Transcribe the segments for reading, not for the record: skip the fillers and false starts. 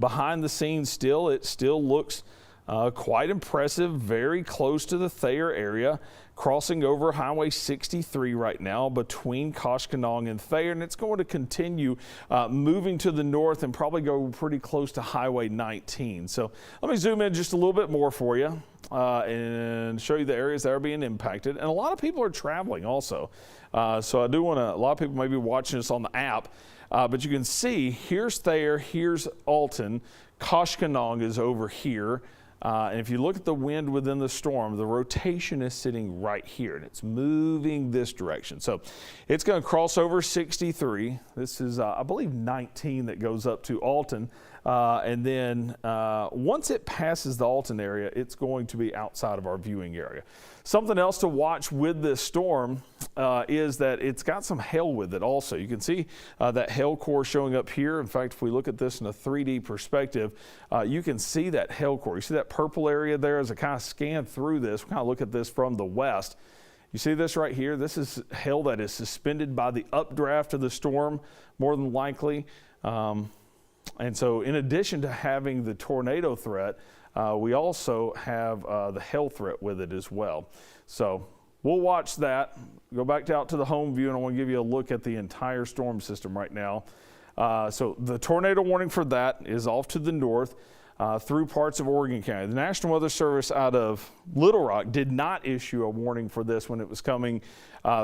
behind the scenes still, it still looks quite impressive, very close to the Thayer area, crossing over Highway 63 right now between Koshkonong and Thayer, and it's going to continue moving to the north and probably go pretty close to Highway 19. So let me zoom in just a little bit more for you and show you the areas that are being impacted. And a lot of people are traveling also. So I do want to, a lot of people may be watching this on the app, but you can see here's Thayer, here's Alton, Koshkonong is over here. And if you look at the wind within the storm, the rotation is sitting right here, and it's moving this direction. So it's going to cross over 63. This is, I believe, 19 that goes up to Alton. And then once it passes the Alton area, it's going to be outside of our viewing area. Something else to watch with this storm is that it's got some hail with it also. You can see that hail core showing up here. In fact, if we look at this in a 3D perspective, you can see that hail core. You see that purple area there as I kind of scan through this. We kind of look at this from the west. You see this right here? This is hail that is suspended by the updraft of the storm, more than likely. And so in addition to having the tornado threat, we also have the hail threat with it as well. So we'll watch that. Go back out to the home view, and I want to give you a look at the entire storm system right now. So the tornado warning for that is off to the north through parts of Oregon County. The National Weather Service out of Little Rock did not issue a warning for this when it was coming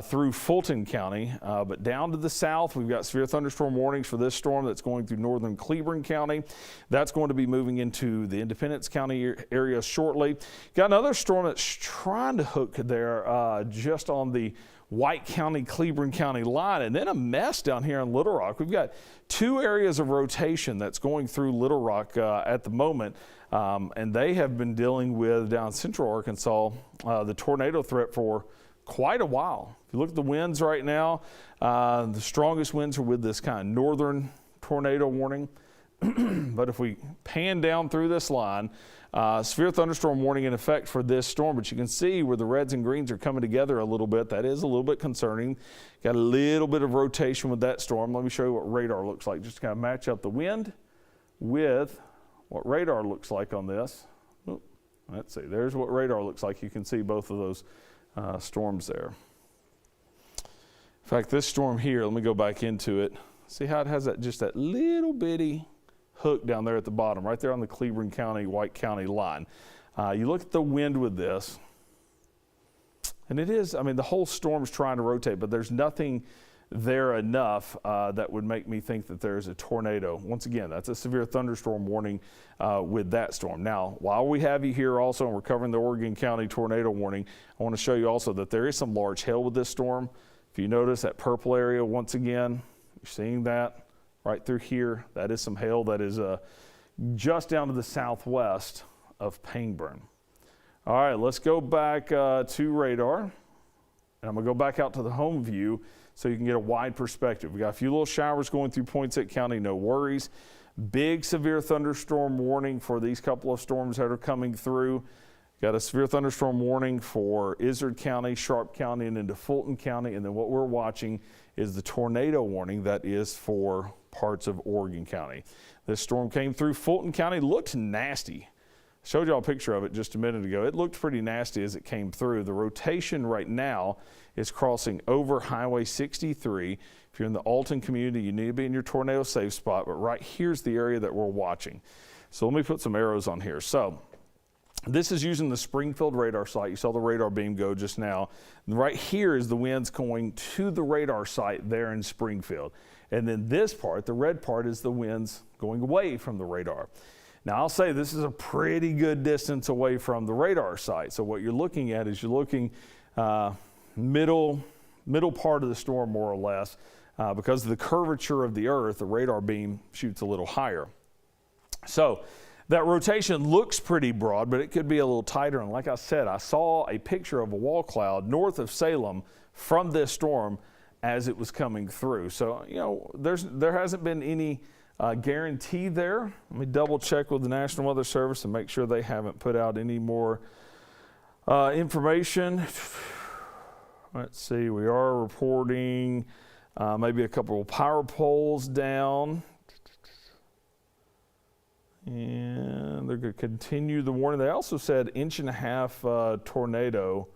through Fulton County, but down to the south, we've got severe thunderstorm warnings for this storm that's going through northern Cleburne County. That's going to be moving into the Independence County area shortly. Got another storm that's trying to hook there just on the White County, Cleburne County line, and then a mess down here in Little Rock. We've got two areas of rotation that's going through Little Rock at the moment, and they have been dealing with down central Arkansas the tornado threat for quite a while. If you look at the winds right now, the strongest winds are with this kind of northern tornado warning. But if we pan down through this line, severe thunderstorm warning in effect for this storm, but you can see where the reds and greens are coming together a little bit. That is a little bit concerning. Got a little bit of rotation with that storm. Let me show you what radar looks like, just to kind of match up the wind with what radar looks like on this. Oop, let's see, there's what radar looks like. You can see both of those storms there. In fact, this storm here, let me go back into it. See how it has that just that little bitty hook down there at the bottom, right there on the Cleburne County, White County line. You look at the wind with this, and it is, I mean, the whole storm's trying to rotate, but there's nothing there enough that would make me think that there's a tornado. Once again, that's a severe thunderstorm warning with that storm. Now, while we have you here also, and we're covering the Oregon County tornado warning, I want to show you also that there is some large hail with this storm. If you notice that purple area, once again, you're seeing that right through here. That is some hail that is just down to the southwest of Pangburn. All right, let's go back to radar. And I'm going to go back out to the home view so you can get a wide perspective. We got a few little showers going through Poinsett County, no worries. Big severe thunderstorm warning for these couple of storms that are coming through. Got a severe thunderstorm warning for Izard County, Sharp County, and into Fulton County. And then what we're watching is the tornado warning that is for parts of Oregon County. This storm came through Fulton County, looked nasty. Showed y'all a picture of it just a minute ago. It looked pretty nasty as it came through. The rotation right now is crossing over Highway 63. If you're in the Alton community, you need to be in your tornado safe spot, but right here's the area that we're watching. So let me put some arrows on here. So this is using the Springfield radar site. You saw the radar beam go just now. And right here is the winds going to the radar site there in Springfield. And then this part, the red part, is the winds going away from the radar. Now I'll say this is a pretty good distance away from the radar site. So what you're looking at is you're looking middle part of the storm more or less. Because of the curvature of the earth, the radar beam shoots a little higher. So that rotation looks pretty broad, but it could be a little tighter. And like I said, I saw a picture of a wall cloud north of Salem from this storm as it was coming through. So, you know, there hasn't been any guarantee there. Let me double check with the National Weather Service and make sure they haven't put out any more information. Let's see, we are reporting maybe a couple of power poles down. They're going to continue the warning. They also said 1.5 tornado,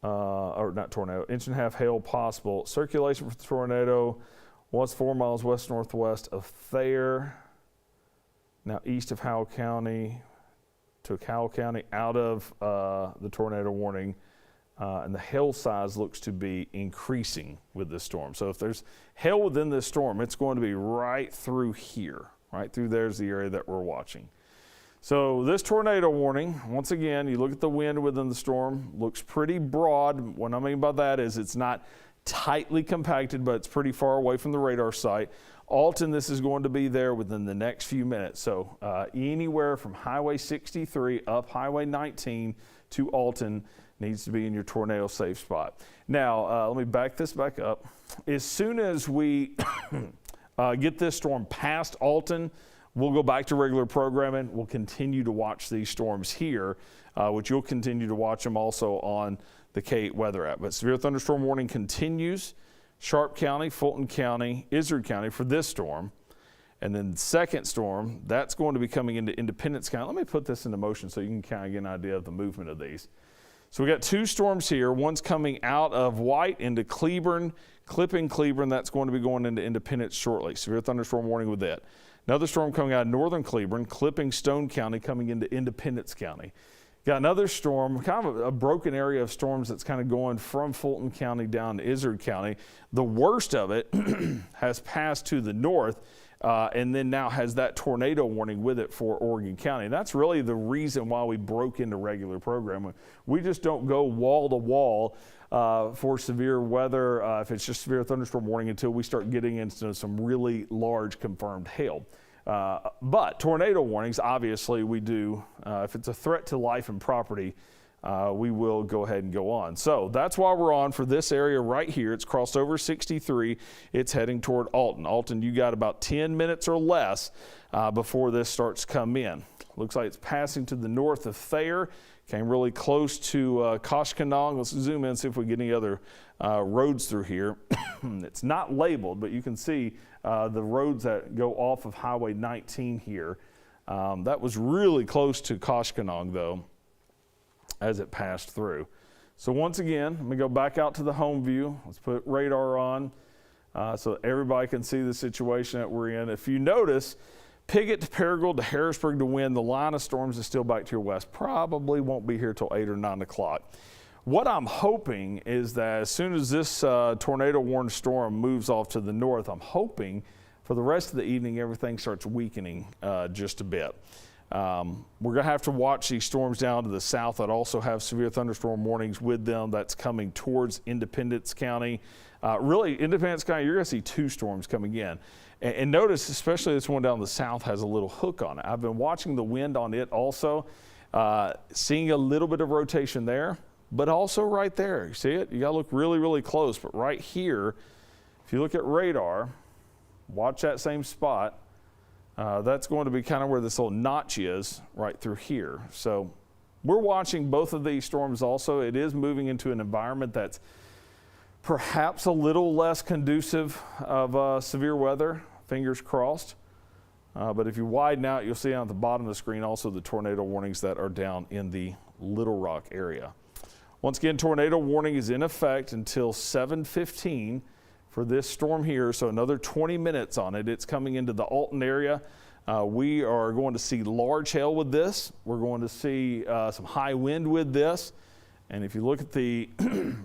or not tornado, 1.5 hail possible. Circulation for the tornado was 4 miles west-northwest of Thayer. Now east of Howell County, took Howell County out of the tornado warning. And the hail size looks to be increasing with this storm. So if there's hail within this storm, it's going to be right through here. Right through there's the area that we're watching. So this tornado warning, once again, you look at the wind within the storm, looks pretty broad. What I mean by that is it's not tightly compacted, but it's pretty far away from the radar site. Alton, this is going to be there within the next few minutes. So anywhere from Highway 63 up Highway 19 to Alton needs to be in your tornado safe spot. Now, let me back this back up. As soon as we get this storm past Alton, we'll go back to regular programming. We'll continue to watch these storms here, which you'll continue to watch them also on the K8 weather app. But severe thunderstorm warning continues. Sharp County, Fulton County, Izard County for this storm. And then the second storm, that's going to be coming into Independence County. Let me put this into motion so you can kind of get an idea of the movement of these. So we got 2 storms here. One's coming out of White into Cleburne, clipping Cleburne. That's going to be going into Independence shortly. Severe thunderstorm warning with that. Another storm coming out of northern Cleburne, clipping Stone County, coming into Independence County. Got another storm, kind of a broken area of storms that's kind of going from Fulton County down to Izard County. The worst of it has passed to the north. And then now has that tornado warning with it for Oregon County. And that's really the reason why we broke into regular programming. We just don't go wall to wall for severe weather if it's just severe thunderstorm warning until we start getting into some really large confirmed hail. But tornado warnings, obviously we do, if it's a threat to life and property, we will go ahead and go on. So that's why we're on for this area right here. It's crossed over 63. It's heading toward Alton. Alton, you got about 10 minutes or less before this starts to come in. Looks like it's passing to the north of Thayer. Came really close to Koshkonong. Let's zoom in and see if we get any other roads through here. It's not labeled, but you can see the roads that go off of Highway 19 here. That was really close to Koshkonong, though, as it passed through. So once again, let me go back out to the home view. Let's put radar on so everybody can see the situation that we're in. If you notice, Piggott to Paragould to Harrisburg to Wynn, the line of storms is still back to your west. Probably won't be here till 8 or 9 o'clock. What I'm hoping is that as soon as this tornado warned storm moves off to the north, I'm hoping for the rest of the evening everything starts weakening just a bit. We're going to have to watch these storms down to the south that also have severe thunderstorm warnings with them. That's coming towards Independence County. Really, Independence County, you're going to see 2 storms coming in. And notice, especially this one down the south has a little hook on it. I've been watching the wind on it also, seeing a little bit of rotation there, but also right there. You see it? You got to look really, really close. But right here, if you look at radar, watch that same spot. That's going to be kind of where this little notch is right through here. So we're watching both of these storms also. It is moving into an environment that's perhaps a little less conducive of severe weather, fingers crossed. But if you widen out, you'll see on the bottom of the screen also the tornado warnings that are down in the Little Rock area. Once again, tornado warning is in effect until 7:15 for this storm here, so another 20 minutes on it. It's coming into the Alton area. We are going to see large hail with this. We're going to see some high wind with this. And if you look at the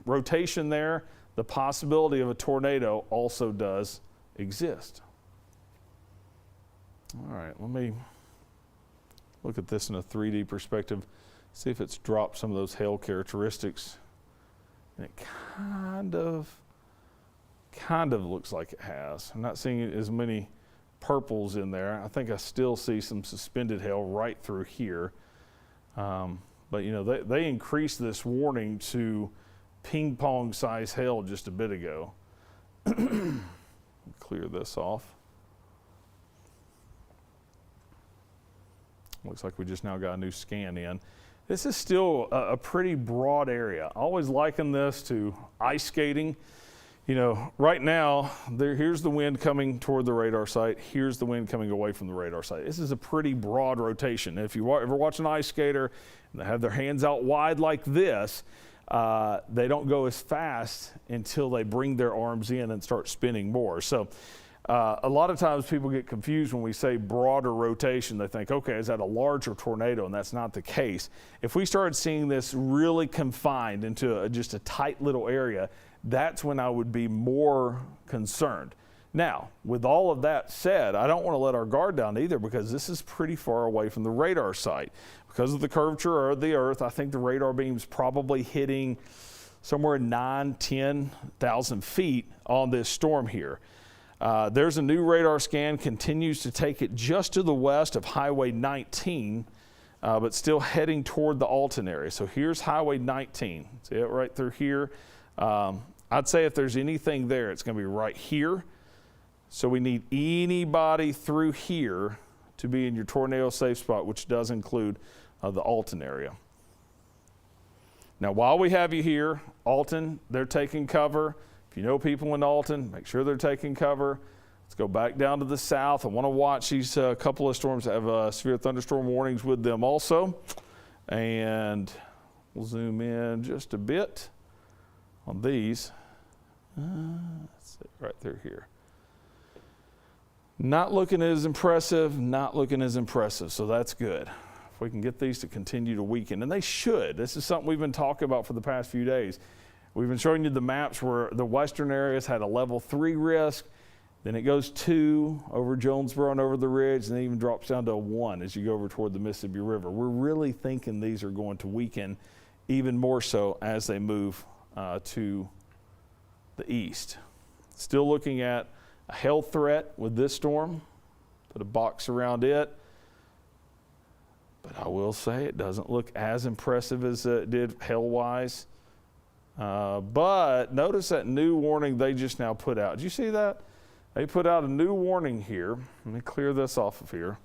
rotation there, the possibility of a tornado also does exist. All right, let me look at this in a 3D perspective, see if it's dropped some of those hail characteristics. And it kind of looks like it has. I'm not seeing as many purples in there. I think I still see some suspended hail right through here. But you know, they increased this warning to ping pong size hail just a bit ago. Clear this off. Looks like we just now got a new scan in. This is still a pretty broad area. I always liken this to ice skating. you know, right now, here's the wind coming toward the radar site. Here's the wind coming away from the radar site. This is a pretty broad rotation. If you ever watch an ice skater and they have their hands out wide like this, they don't go as fast until they bring their arms in and start spinning more. So a lot of times people get confused when we say broader rotation. They think, okay, is that a larger tornado? And that's not the case. If we started seeing this really confined into just a tight little area, that's when I would be more concerned. Now, with all of that said, I don't want to let our guard down either, because this is pretty far away from the radar site. Because of the curvature of the Earth, I think the radar beam's probably hitting somewhere 9,000–10,000 feet on this storm here. There's a new radar scan, continues to take it just to the west of Highway 19, but still heading toward the Alton area. So here's Highway 19. See it right through here? I'd say if there's anything there, it's going to be right here. So we need anybody through here to be in your tornado safe spot, which does include the Alton area. Now, while we have you here, Alton, they're taking cover. If you know people in Alton, make sure they're taking cover. Let's go back down to the south. I want to watch these couple of storms that have severe thunderstorm warnings with them also. And we'll zoom in just a bit on these. That's it right through here. Not looking as impressive, not looking as impressive, so that's good. If we can get these to continue to weaken, and they should. This is something we've been talking about for the past few days. We've been showing you the maps where the western areas had a level 3 risk, then it goes 2 over Jonesboro and over the ridge, and then even drops down to a 1 as you go over toward the Mississippi River. We're really thinking these are going to weaken even more so as they move to the east. Still looking at a hail threat with this storm. Put a box around it. But I will say it doesn't look as impressive as it did hail-wise. But notice that new warning they just now put out. Did you see that? They put out a new warning here. Let me clear this off of here.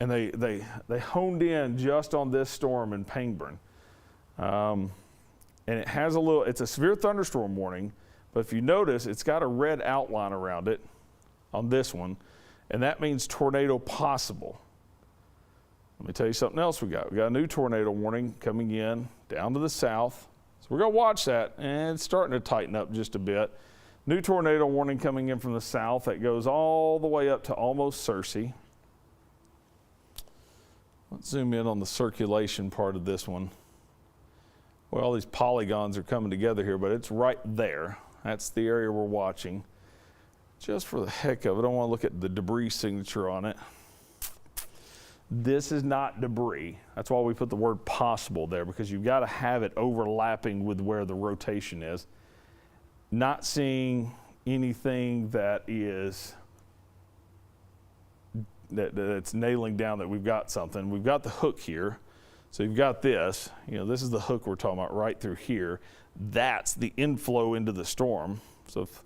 And they honed in just on this storm in Pangburn. And it has it's a severe thunderstorm warning, but if you notice, it's got a red outline around it on this one, and that means tornado possible. Let me tell you something else we got. We got a new tornado warning coming in down to the south. So we're going to watch that, and it's starting to tighten up just a bit. New tornado warning coming in from the south that goes all the way up to almost Searcy. Let's zoom in on the circulation part of this one. Well, these polygons are coming together here, but it's right there. That's the area we're watching. Just for the heck of it, I don't want to look at the debris signature on it. This is not debris. That's why we put the word possible there, because you've got to have it overlapping with where the rotation is. Not seeing anything that's nailing down that we've got something. We've got the hook here. So you've got this, this is the hook we're talking about right through here. That's the inflow into the storm. So if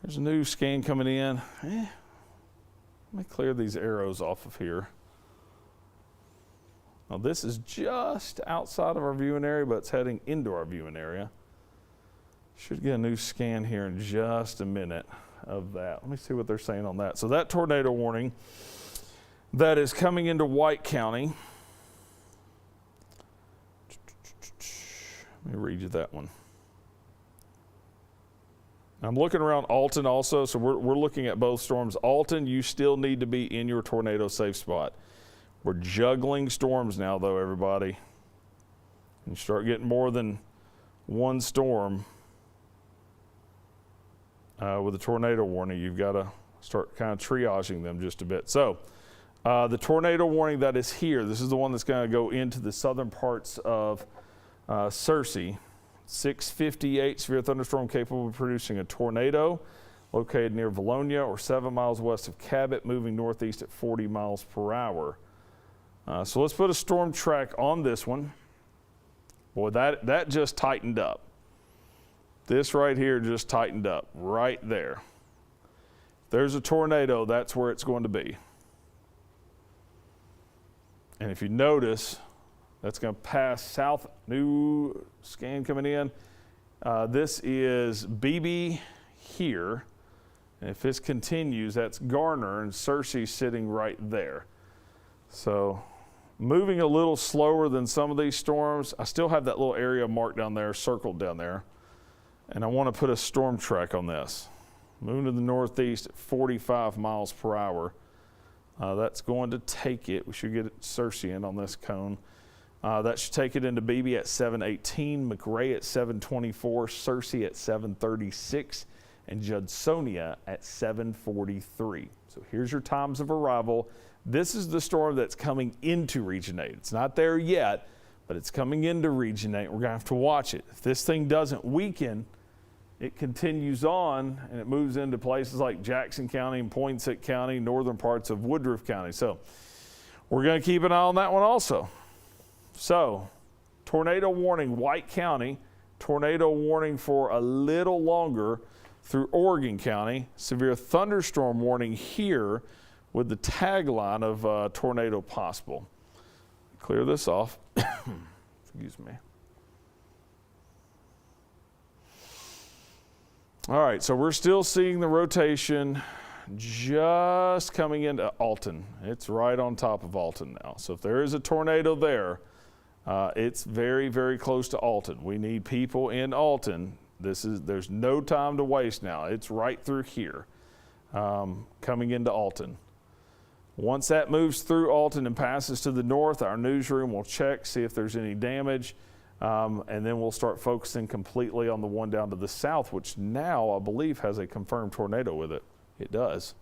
there's a new scan coming in, let me clear these arrows off of here. Now this is just outside of our viewing area, but it's heading into our viewing area. Should get a new scan here in just a minute of that. Let me see what they're saying on that. So that tornado warning that is coming into White County. Let me read you that one. I'm looking around Alton also, so we're looking at both storms. Alton, you still need to be in your tornado safe spot. We're juggling storms now, though, everybody. You start getting more than one storm with a tornado warning, you've got to start kind of triaging them just a bit. So the tornado warning that is here, this is the one that's going to go into the southern parts of Searcy. 658 severe thunderstorm capable of producing a tornado located near Valonia or 7 miles west of Cabot, moving northeast at 40 miles per hour. So let's put a storm track on this one. Boy, that just tightened up. This right here just tightened up right there. If there's a tornado, that's where it's going to be. And if you notice, that's going to pass south, new scan coming in. This is BB here. And if this continues, that's Garner, and Cersei's sitting right there. So moving a little slower than some of these storms. I still have that little area marked down there, circled down there. And I want to put a storm track on this. Moving to the northeast at 45 miles per hour. That's going to take it. We should get Cersei in on this cone. That should take it into BB at 718, McRae at 724, Cersei at 736, and Judsonia at 743. So here's your times of arrival. This is the storm that's coming into Region 8. It's not there yet, but it's coming into Region 8. We're going to have to watch it. If this thing doesn't weaken, it continues on and it moves into places like Jackson County and Poinsett County, northern parts of Woodruff County. So we're going to keep an eye on that one also. So tornado warning, White County, tornado warning for a little longer through Oregon County, severe thunderstorm warning here with the tagline of tornado possible. Clear this off. Excuse me. All right, so we're still seeing the rotation just coming into Alton. It's right on top of Alton now. So if there is a tornado there, it's very, very close to Alton. We need people in Alton. There's no time to waste now. It's right through here, coming into Alton. Once that moves through Alton and passes to the north, our newsroom will check, see if there's any damage. And then we'll start focusing completely on the one down to the south, which now I believe has a confirmed tornado with it. It does.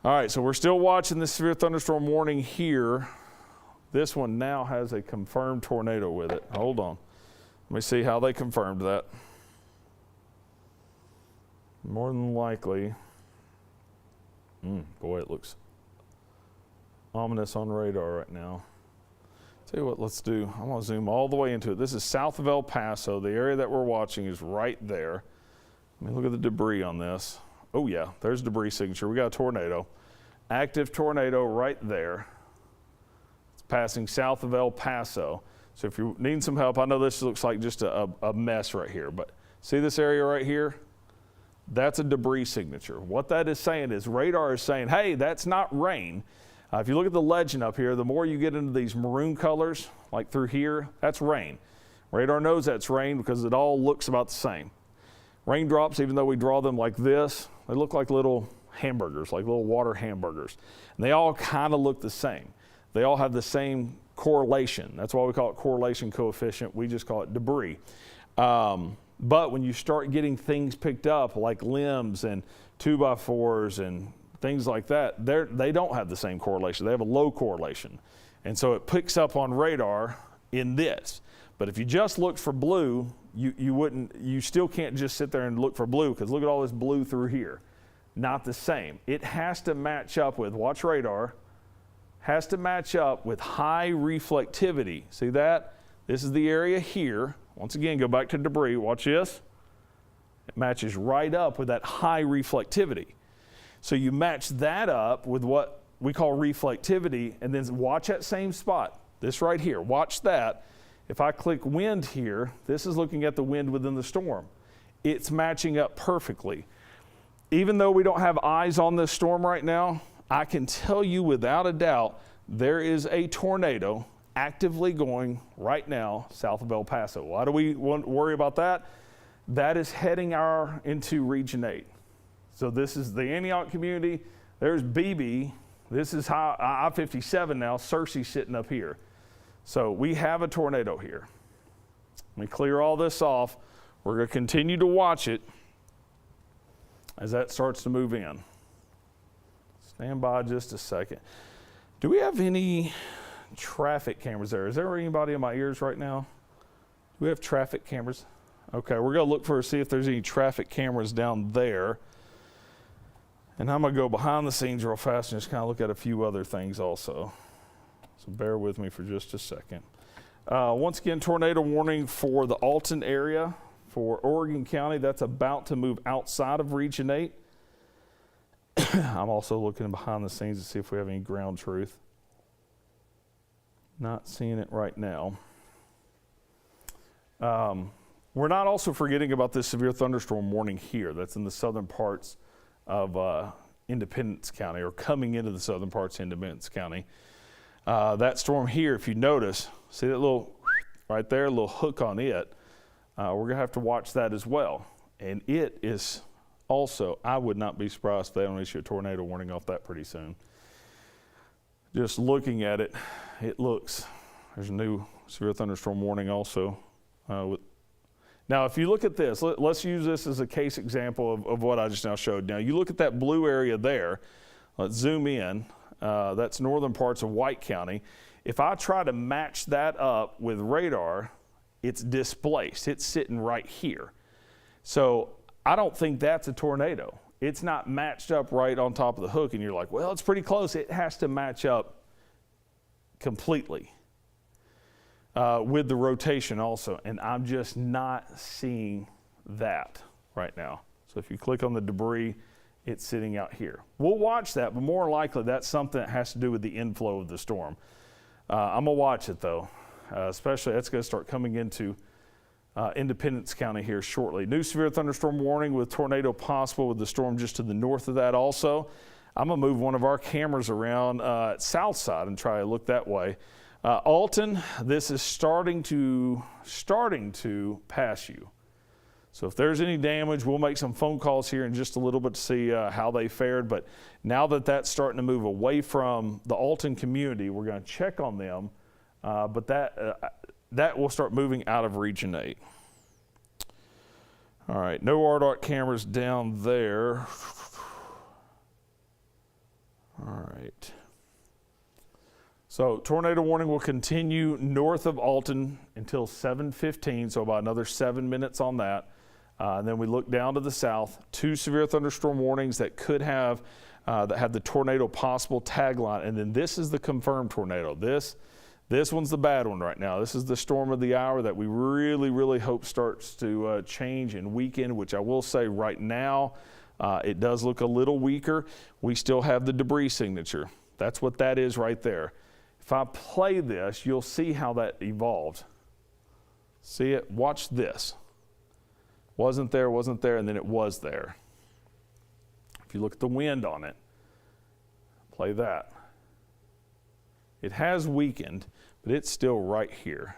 All right, so we're still watching the severe thunderstorm warning here. This one now has a confirmed tornado with it. Hold on. Let me see how they confirmed that. More than likely. Boy, it looks ominous on radar right now. Tell you what, let's do. I'm going to zoom all the way into it. This is south of El Paso. The area that we're watching is right there. Let me look at the debris on this. Oh, yeah, there's debris signature. We got a tornado. Active tornado right there. It's passing south of El Paso. So if you're needing some help, I know this looks like just a mess right here, but see this area right here? That's a debris signature. What that is saying is radar is saying, hey, that's not rain. If you look at the legend up here, the more you get into these maroon colors, like through here, that's rain. Radar knows that's rain because it all looks about the same. Raindrops, even though we draw them like this, they look like little hamburgers, like little water hamburgers. And they all kind of look the same. They all have the same correlation. That's why we call it correlation coefficient. We just call it debris. But when you start getting things picked up like limbs and 2x4s and things like that, they don't have the same correlation. They have a low correlation. And so it picks up on radar in this. But if you just looked for blue, you still can't just sit there and look for blue because look at all this blue through here. Not the same. It has to match up with, watch radar, has to match up with high reflectivity. See that? This is the area here. Once again, go back to debris. Watch this. It matches right up with that high reflectivity. So you match that up with what we call reflectivity, and then watch that same spot. This right here, watch that. If I click wind here, this is looking at the wind within the storm. It's matching up perfectly. Even though we don't have eyes on this storm right now, I can tell you without a doubt, there is a tornado actively going right now south of El Paso. Why do we worry about that? That is heading into Region 8. So this is the Antioch community. There's BB. This is I-57 now. Cersei's sitting up here. So we have a tornado here. Let me clear all this off. We're going to continue to watch it as that starts to move in. Stand by just a second. Do we have any traffic cameras there? Is there anybody in my ears right now? Do we have traffic cameras? Okay, we're going to look see if there's any traffic cameras down there. And I'm going to go behind the scenes real fast and just kind of look at a few other things also. So bear with me for just a second. Once again, tornado warning for the Alton area. For Oregon County, that's about to move outside of Region 8. I'm also looking behind the scenes to see if we have any ground truth. Not seeing it right now. We're not also forgetting about this severe thunderstorm warning here. That's in the southern parts of Independence County, or coming into the southern parts of Independence County. That storm here, if you notice, see that little right there, little hook on it. We're going to have to watch that as well. And it is also, I would not be surprised if they don't issue a tornado warning off that pretty soon. Just looking at it, it looks, there's a new severe thunderstorm warning also. Now, if you look at this, let's use this as a case example of what I just now showed. Now, you look at that blue area there. Let's zoom in. That's northern parts of White County. If I try to match that up with radar, it's displaced. It's sitting right here. So I don't think that's a tornado. It's not matched up right on top of the hook, and you're like, well, it's pretty close. It has to match up completely with the rotation also, and I'm just not seeing that right now. So if you click on the debris, it's sitting out here. We'll watch that, but more likely that's something that has to do with the inflow of the storm. I'm going to watch it, though, especially that's going to start coming into Independence County here shortly. New severe thunderstorm warning with tornado possible with the storm just to the north of that also. I'm going to move one of our cameras around at south side and try to look that way. Alton, this is starting to pass you. So if there's any damage, we'll make some phone calls here in just a little bit to see how they fared. But now that that's starting to move away from the Alton community, we're going to check on them. But that will start moving out of Region 8. All right, no RDOT cameras down there. All right. So tornado warning will continue north of Alton until 7:15, so about another 7 minutes on that. And then we look down to the south, 2 severe thunderstorm warnings that could have, that have the tornado possible tagline. And then this is the confirmed tornado. This one's the bad one right now. This is the storm of the hour that we really, really hope starts to change and weaken, which I will say right now, it does look a little weaker. We still have the debris signature. That's what that is right there. If I play this, you'll see how that evolved. See it? Watch this. Wasn't there, and then it was there. If you look at the wind on it, play that. It has weakened, but it's still right here.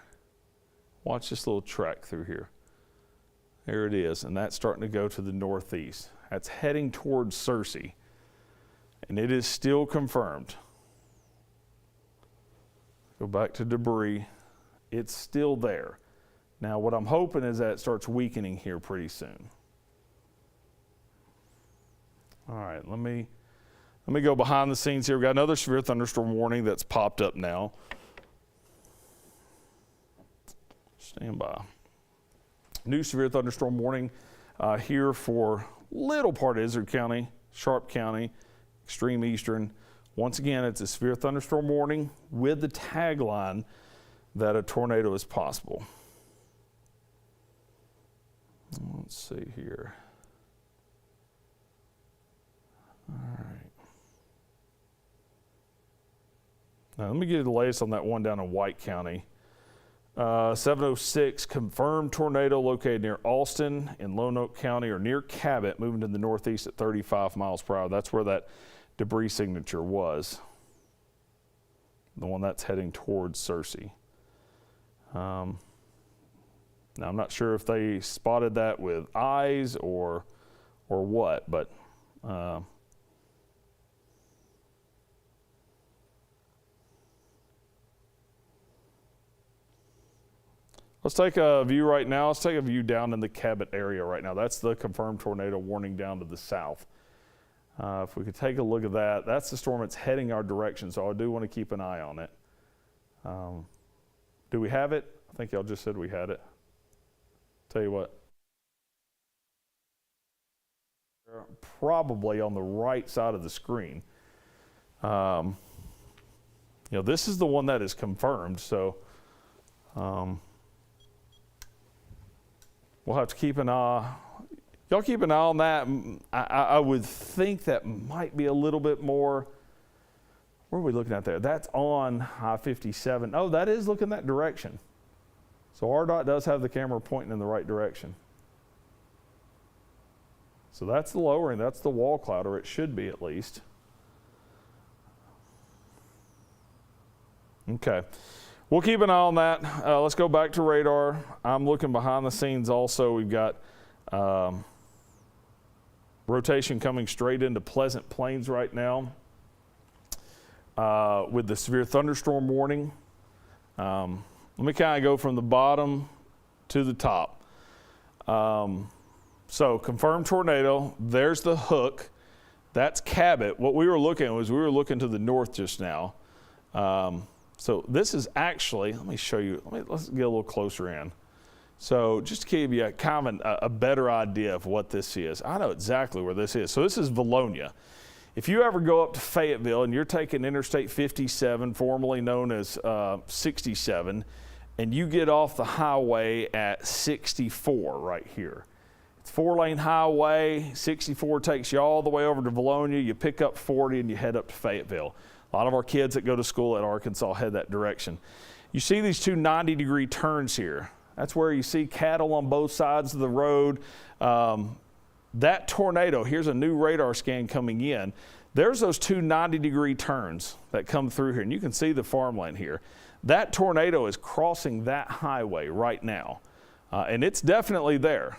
Watch this little track through here. There it is, and that's starting to go to the northeast. That's heading towards Searcy, and it is still confirmed. Go back to debris. It's still there. Now, what I'm hoping is that it starts weakening here pretty soon. All right, let me go behind the scenes here. We've got another severe thunderstorm warning that's popped up now. Stand by. New severe thunderstorm warning here for little part of Izard County, Sharp County, extreme eastern. Once again, it's a severe thunderstorm warning with the tagline that a tornado is possible. Let's see here. All right. Now, let me give you the latest on that one down in White County. 706 confirmed tornado located near Alston in Lonoke County, or near Cabot, moving to the northeast at 35 miles per hour. That's where that debris signature was. The one that's heading towards Searcy. Now, I'm not sure if they spotted that with eyes or what, but let's take a view right now. Let's take a view down in the Cabot area right now. That's the confirmed tornado warning down to the south. If we could take a look at that, that's the storm that's heading our direction, so I do want to keep an eye on it. Do we have it? I think y'all just said we had it. Tell you what. Probably on the right side of the screen. This is the one that is confirmed, so we'll have to keep an eye. Y'all keep an eye on that. I would think that might be a little bit more. Where are we looking at there? That's on I-57. Oh, that is looking that direction. So RDOT does have the camera pointing in the right direction. So that's the lowering, that's the wall cloud, or it should be at least. Okay, we'll keep an eye on that. Let's go back to radar. I'm looking behind the scenes also. We've got rotation coming straight into Pleasant Plains right now with the severe thunderstorm warning. Let me kind of go from the bottom to the top. So confirmed tornado, there's the hook. That's Cabot. What we were looking at was we were looking to the north just now. So this is actually, let me show you, let's get a little closer in. So just to give you kind of a better idea of what this is, I know exactly where this is. So this is Valonia. If you ever go up to Fayetteville and you're taking Interstate 57, formerly known as 67, and you get off the highway at 64 right here. It's 4-lane highway, 64 takes you all the way over to Valonia, you pick up 40 and you head up to Fayetteville. A lot of our kids that go to school at Arkansas head that direction. You see these two 90-degree turns here. That's where you see cattle on both sides of the road. That tornado, here's a new radar scan coming in. There's those two 90-degree turns that come through here, and you can see the farmland here. That tornado is crossing that highway right now, and it's definitely there.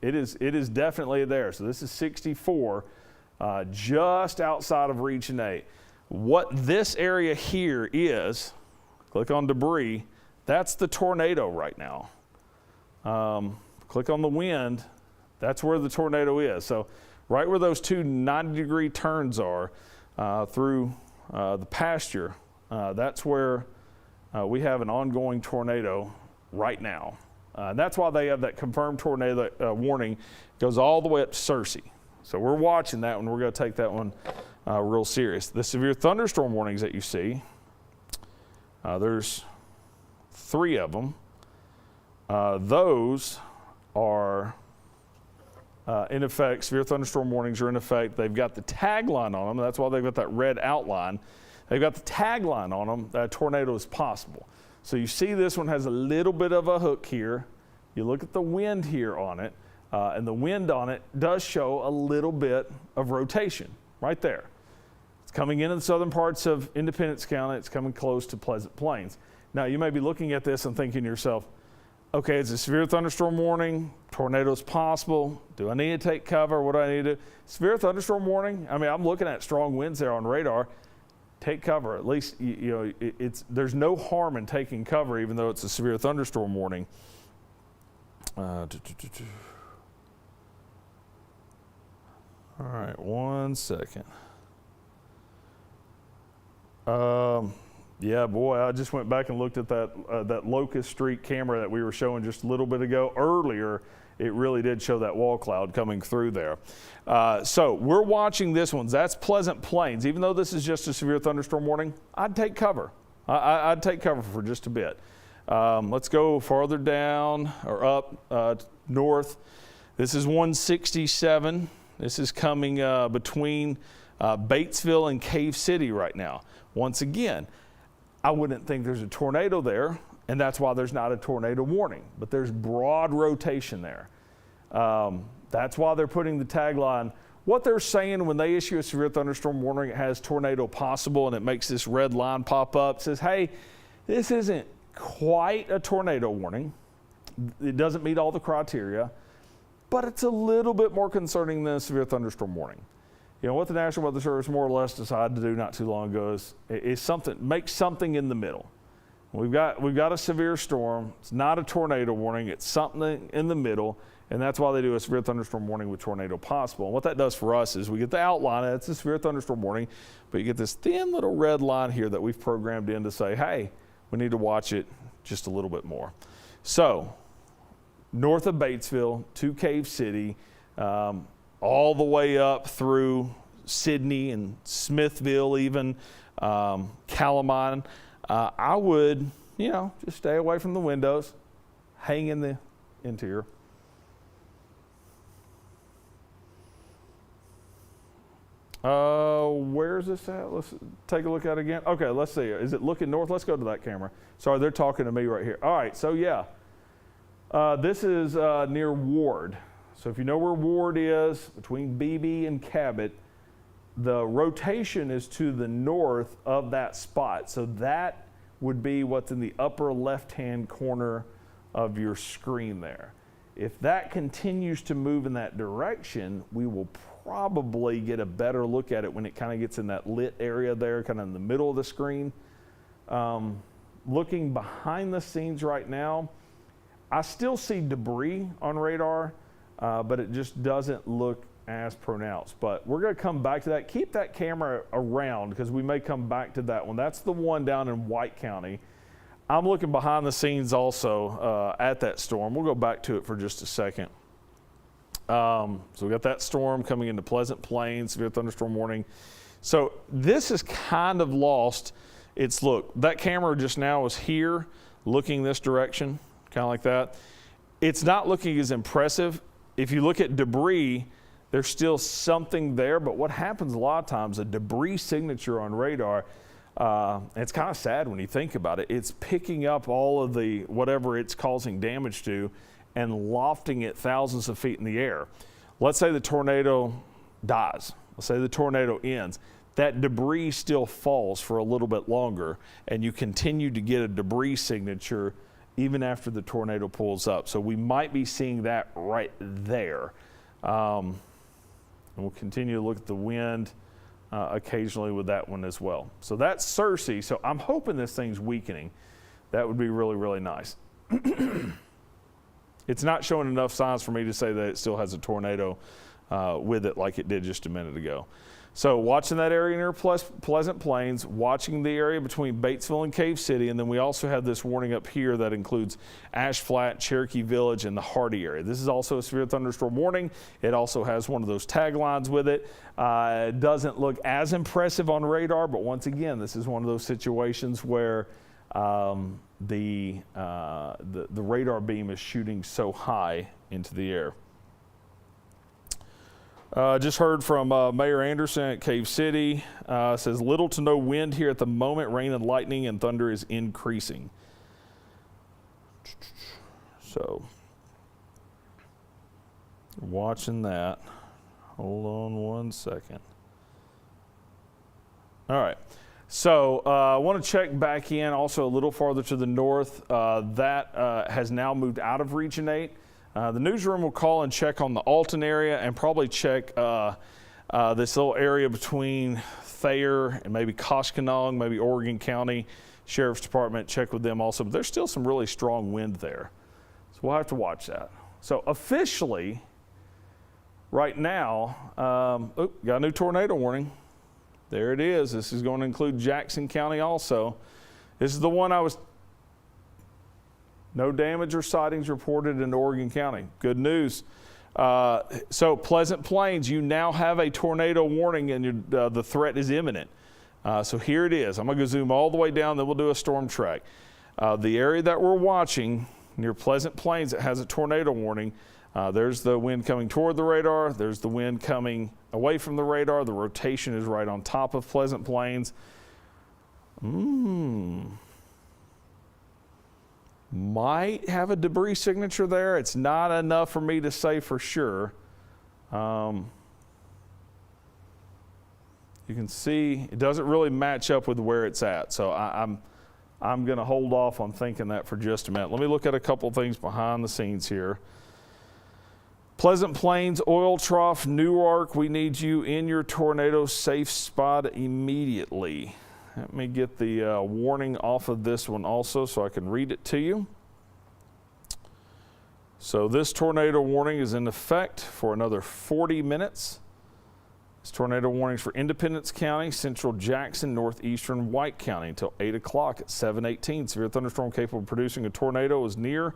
It is definitely there. So this is 64, just outside of Region 8. What this area here is, click on debris, that's the tornado right now. Click on the wind, that's where the tornado is. So right where those two 90-degree turns are through the pasture, that's where we have an ongoing tornado right now. That's why they have that confirmed tornado warning. It goes all the way up to Searcy. So we're watching that one. We're going to take that one real serious. The severe thunderstorm warnings that you see, there's 3 of them. Those are in effect. Severe thunderstorm warnings are in effect. They've got the tagline on them. That's why they've got that red outline. They've got the tagline on them that a tornado is possible. So you see this one has a little bit of a hook here. You look at the wind here on it, and the wind on it does show a little bit of rotation right there. It's coming into the southern parts of Independence County. It's coming close to Pleasant Plains. Now you may be looking at this and thinking to yourself, okay, it's a severe thunderstorm warning, tornadoes possible, do I need to take cover, what do I need to do? Severe thunderstorm warning, I mean, I'm looking at strong winds there on radar. Take cover. At least there's no harm in taking cover, even though it's a severe thunderstorm warning. All right, 1 second. Yeah, boy, I just went back and looked at that Locust Street camera that we were showing just a little bit ago. Earlier, it really did show that wall cloud coming through there. So we're watching this one. That's Pleasant Plains. Even though this is just a severe thunderstorm warning, I'd take cover. I'd take cover for just a bit. Let's go farther down or up north. This is 167. This is coming between Batesville and Cave City right now. Once again, I wouldn't think there's a tornado there, and that's why there's not a tornado warning, but there's broad rotation there. That's why they're putting the tagline. What they're saying when they issue a severe thunderstorm warning, it has tornado possible, and it makes this red line pop up. It says, hey, this isn't quite a tornado warning. It doesn't meet all the criteria, but it's a little bit more concerning than a severe thunderstorm warning. You know, what the National Weather Service more or less decided to do not too long ago is something, make something in the middle. We've got a severe storm. It's not a tornado warning. It's something in the middle, and that's why they do a severe thunderstorm warning with tornado possible. And what that does for us is we get the outline. It's a severe thunderstorm warning, but you get this thin little red line here that we've programmed in to say, hey, we need to watch it just a little bit more. So north of Batesville to Cave City, all the way up through Sidney and Smithville, even Calamine. I would, just stay away from the windows, hang in the interior. Where is this at? Let's take a look at it again. Okay, let's see. Is it looking north? Let's go to that camera. Sorry, they're talking to me right here. All right, so yeah. This is near Ward. So if you know where Ward is, between Beebe and Cabot, the rotation is to the north of that spot. So that would be what's in the upper left-hand corner of your screen there. If that continues to move in that direction, we will probably get a better look at it when it kind of gets in that lit area there, kind of in the middle of the screen. Looking behind the scenes right now, I still see debris on radar, but it just doesn't look as pronounced. But we're going to come back to that. Keep that camera around because we may come back to that one. That's the one down in White County. I'm looking behind the scenes also at that storm. We'll go back to it for just a second. So we got that storm coming into Pleasant Plains, severe thunderstorm warning. So this is kind of lost. It's, look, that camera just now is here looking this direction, kind of like that. It's not looking as impressive. If you look at debris, there's still something there, but what happens a lot of times, a debris signature on radar, it's kind of sad when you think about it. It's picking up all of the whatever it's causing damage to and lofting it thousands of feet in the air. Let's say the tornado dies. Let's say the tornado ends. That debris still falls for a little bit longer, and you continue to get a debris signature even after the tornado pulls up. So we might be seeing that right there. And we'll continue to look at the wind occasionally with that one as well. So that's Circe. So I'm hoping this thing's weakening. That would be really, really nice. It's not showing enough signs for me to say that it still has a tornado with it like it did just a minute ago. So watching that area near Pleasant Plains, watching the area between Batesville and Cave City, and then we also have this warning up here that includes Ash Flat, Cherokee Village, and the Hardy area. This is also a severe thunderstorm warning. It also has one of those taglines with it. It doesn't look as impressive on radar, but once again, this is one of those situations where the radar beam is shooting so high into the air. Just heard from Mayor Anderson at Cave City. Says little to no wind here at the moment. Rain and lightning and thunder is increasing. So, watching that. Hold on one second. All right. So I want to check back in also a little farther to the north. That has now moved out of Region 8. The newsroom will call and check on the Alton area and probably check this little area between Thayer and maybe Koshkonong, maybe Oregon County Sheriff's Department, check with them also. But there's still some really strong wind there. So we'll have to watch that. So officially, right now, got a new tornado warning. There it is. This is going to include Jackson County also. This is the one I was... No damage or sightings reported in Oregon County. Good news. So Pleasant Plains, you now have a tornado warning and the threat is imminent. So here it is. I'm going to zoom all the way down, then we'll do a storm track. The area that we're watching near Pleasant Plains, it has a tornado warning. There's the wind coming toward the radar. There's the wind coming away from the radar. The rotation is right on top of Pleasant Plains. Might have a debris signature there. It's not enough for me to say for sure. You can see it doesn't really match up with where it's at. So I'm going to hold off on thinking that for just a minute. Let me look at a couple things behind the scenes here. Pleasant Plains, oil trough, Newark. We need you in your tornado safe spot immediately. Let me get the warning off of this one also so I can read it to you. So this tornado warning is in effect for another 40 minutes. This tornado warning is for Independence County, Central Jackson, Northeastern White County until 8 o'clock at 7:18. Severe thunderstorm capable of producing a tornado is near,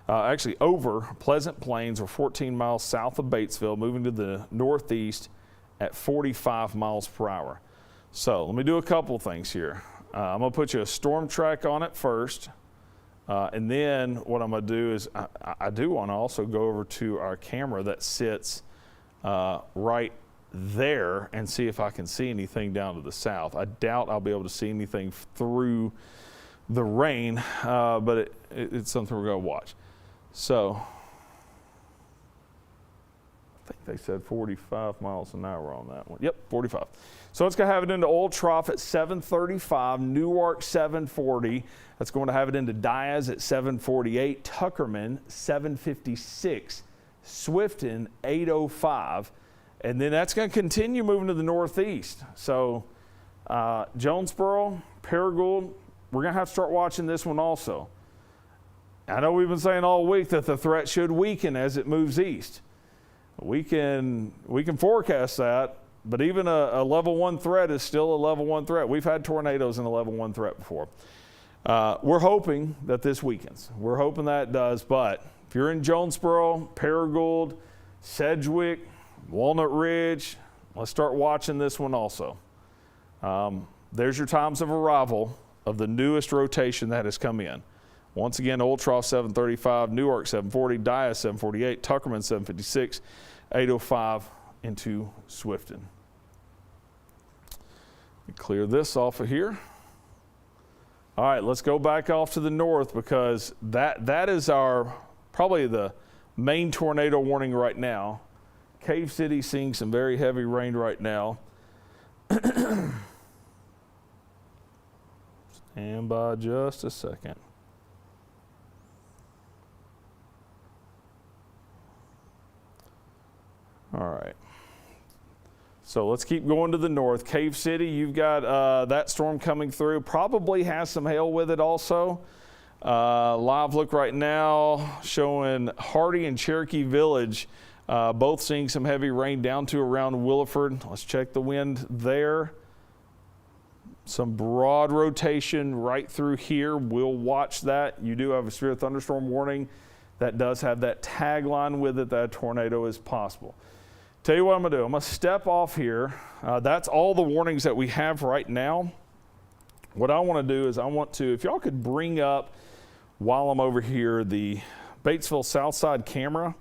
actually over Pleasant Plains or 14 miles south of Batesville, moving to the northeast at 45 miles per hour. So let me do a couple things here. I'm going to put you a storm track on it first. And then what I'm going to do is I do want to also go over to our camera that sits right there and see if I can see anything down to the south. I doubt I'll be able to see anything through the rain, but it's something we're going to watch. So I think they said 45 miles an hour on that one. Yep, 45. So it's going to have it into Old Trough at 7:35, Newark 7:40. That's going to have it into Diaz at 7:48, Tuckerman 7:56, Swifton 8:05, and then that's going to continue moving to the northeast. So Jonesboro, Paragould, we're going to have to start watching this one also. I know we've been saying all week that the threat should weaken as it moves east. We can forecast that, but even a level 1 threat is still a level 1 threat. We've had tornadoes in a level 1 threat before. We're hoping that this weakens. We're hoping that it does, but if you're in Jonesboro, Paragould, Sedgwick, Walnut Ridge, let's start watching this one also. There's your times of arrival of the newest rotation that has come in. Once again, Old Trough 7:35, Newark 7:40, Diaz 7:48, Tuckerman 7:56, 8:05 into Swifton. Clear this off of here. All right, let's go back off to the north because that is our probably the main tornado warning right now. Cave City seeing some very heavy rain right now. Stand by just a second. All right. So let's keep going to the north. Cave City, you've got that storm coming through. Probably has some hail with it also. Live look right now showing Hardy and Cherokee Village both seeing some heavy rain down to around Williford. Let's check the wind there. Some broad rotation right through here. We'll watch that. You do have a severe thunderstorm warning that does have that tagline with it that a tornado is possible. Tell you what I'm going to do. I'm going to step off here. That's all the warnings that we have right now. What I want to do is I want to, if y'all could bring up, while I'm over here, the Batesville Southside camera.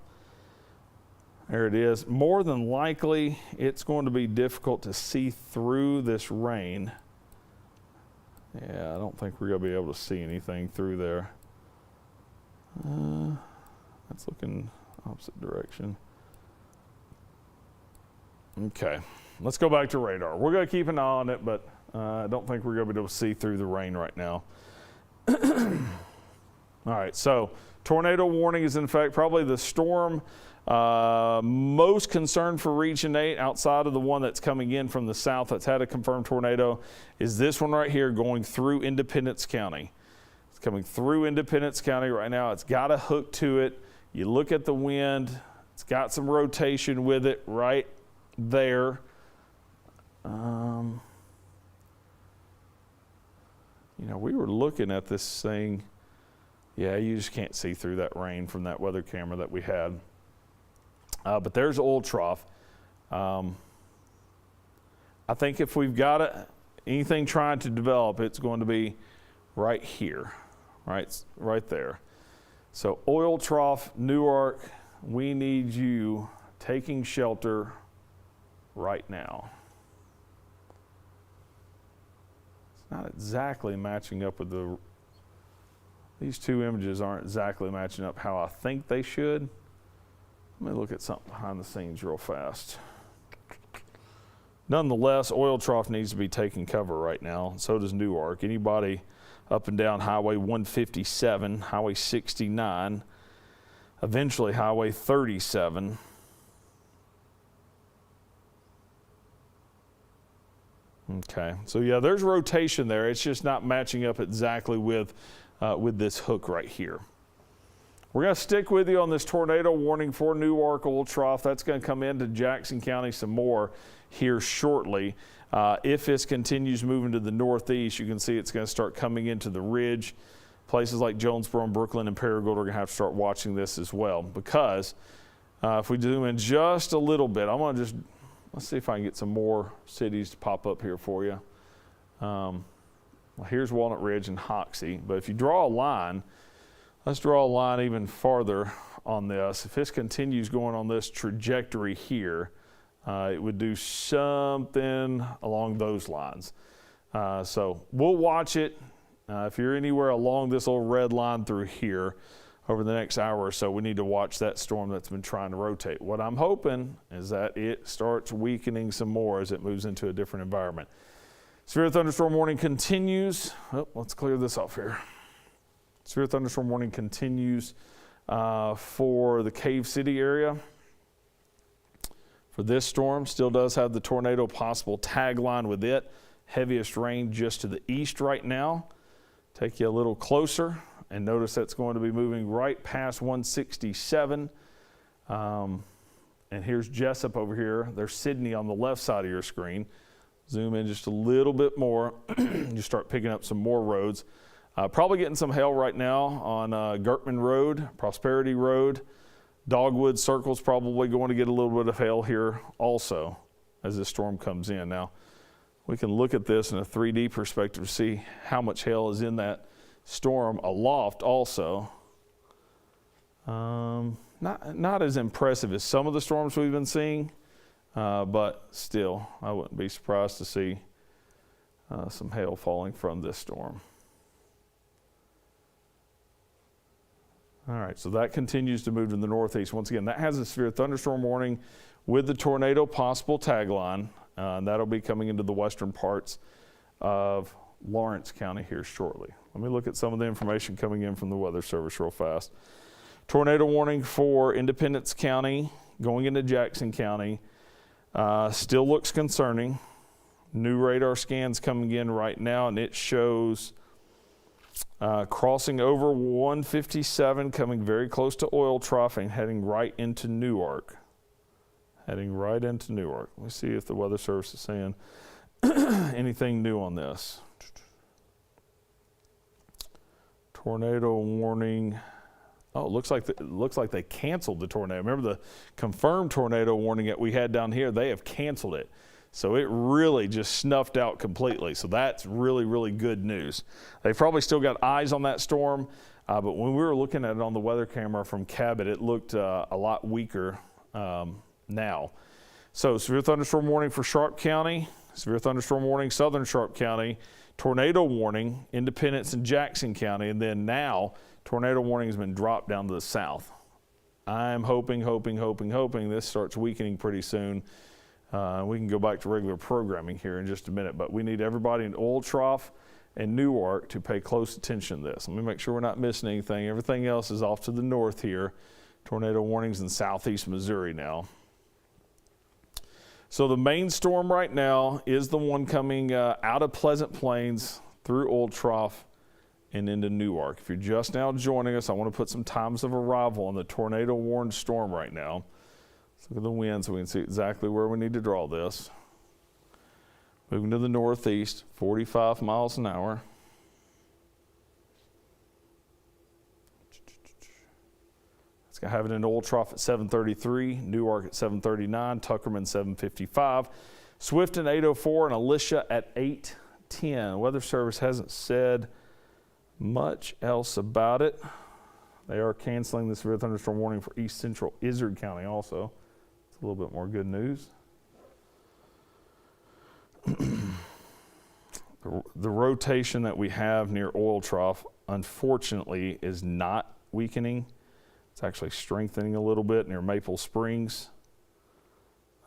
There it is. More than likely, it's going to be difficult to see through this rain. Yeah, I don't think we're going to be able to see anything through there. That's looking opposite direction. Okay, let's go back to radar. We're going to keep an eye on it, but I don't think we're going to be able to see through the rain right now. All right, so tornado warning is in effect. Probably the storm most concerned for Region 8 outside of the one that's coming in from the south that's had a confirmed tornado is this one right here going through Independence County. It's coming through Independence County right now. It's got a hook to it. You look at the wind. It's got some rotation with it right there. You know, we were looking at this thing. Yeah, you just can't see through that rain from that weather camera that we had. But there's Old Trough. I think if we've got anything trying to develop, it's going to be right here, right there. So Oil Trough, Newark, we need you taking shelter right now. It's not exactly matching up with these two images aren't exactly matching up how I think they should. Let me look at something behind the scenes real fast. Nonetheless, Oil Trough needs to be taking cover right now. So does Newark. Anybody up and down Highway 157, Highway 69, eventually Highway 37. Okay, so yeah, there's rotation there. It's just not matching up exactly with this hook right here. We're going to stick with you on this tornado warning for Newark, Old Trough. That's going to come into Jackson County some more here shortly. If this continues moving to the northeast, you can see it's going to start coming into the ridge. Places like Jonesboro and Brooklyn and Paragould are going to have to start watching this as well, because if we zoom in just a little bit, I'm going to just, let's see if I can get some more cities to pop up here for you. Well, here's Walnut Ridge and Hoxie, but if you draw a line, let's draw a line even farther on this. If this continues going on this trajectory here, It would do something along those lines. So we'll watch it. If you're anywhere along this little red line through here over the next hour or so, we need to watch that storm that's been trying to rotate. What I'm hoping is that it starts weakening some more as it moves into a different environment. Severe thunderstorm warning continues. Oh, let's clear this off here. Severe thunderstorm warning continues for the Cave City area. For this storm, still does have the tornado possible tagline with it. Heaviest rain just to the east right now. Take you a little closer and notice that's going to be moving right past 167. And here's Jessup over here. There's Sydney on the left side of your screen. Zoom in just a little bit more. You start picking up some more roads. Probably getting some hail right now on Gertman Road, Prosperity Road. Dogwood Circle's probably going to get a little bit of hail here also as this storm comes in. Now, we can look at this in a 3D perspective to see how much hail is in that storm aloft also. Not as impressive as some of the storms we've been seeing, but still, I wouldn't be surprised to see some hail falling from this storm. All right, so that continues to move to the northeast. Once again, that has a severe thunderstorm warning with the tornado possible tagline. And that'll be coming into the western parts of Lawrence County here shortly. Let me look at some of the information coming in from the Weather Service real fast. Tornado warning for Independence County going into Jackson County. Still looks concerning. New radar scans coming in right now, and it shows crossing over 157, coming very close to oil trough and heading right into Newark. Heading right into Newark. Let me see if the Weather Service is saying anything new on this. Tornado warning. Oh, it looks like they canceled the tornado. Remember the confirmed tornado warning that we had down here? They have canceled it. So it really just snuffed out completely. So that's really, really good news. They've probably still got eyes on that storm, but when we were looking at it on the weather camera from Cabot, it looked a lot weaker now. So severe thunderstorm warning for Sharp County, severe thunderstorm warning southern Sharp County, tornado warning Independence and Jackson County, and then now tornado warning has been dropped down to the south. I'm hoping this starts weakening pretty soon. We can go back to regular programming here in just a minute, but we need everybody in Oil Trough and Newark to pay close attention to this. Let me make sure we're not missing anything. Everything else is off to the north here. Tornado warnings in southeast Missouri now. So the main storm right now is the one coming out of Pleasant Plains through Old Trough and into Newark. If you're just now joining us, I want to put some times of arrival on the tornado warned storm right now. Let's look at the wind so we can see exactly where we need to draw this. Moving to the northeast, 45 miles an hour. It's going to have it in Old Trough at 733, Newark at 739, Tuckerman 755, Swift at 804, and Alicia at 810. Weather Service hasn't said much else about it. They are canceling the severe thunderstorm warning for east central Izard County also. It's a little bit more good news. The rotation that we have near Oil Trough, unfortunately, is not weakening. It's actually strengthening a little bit near Maple Springs.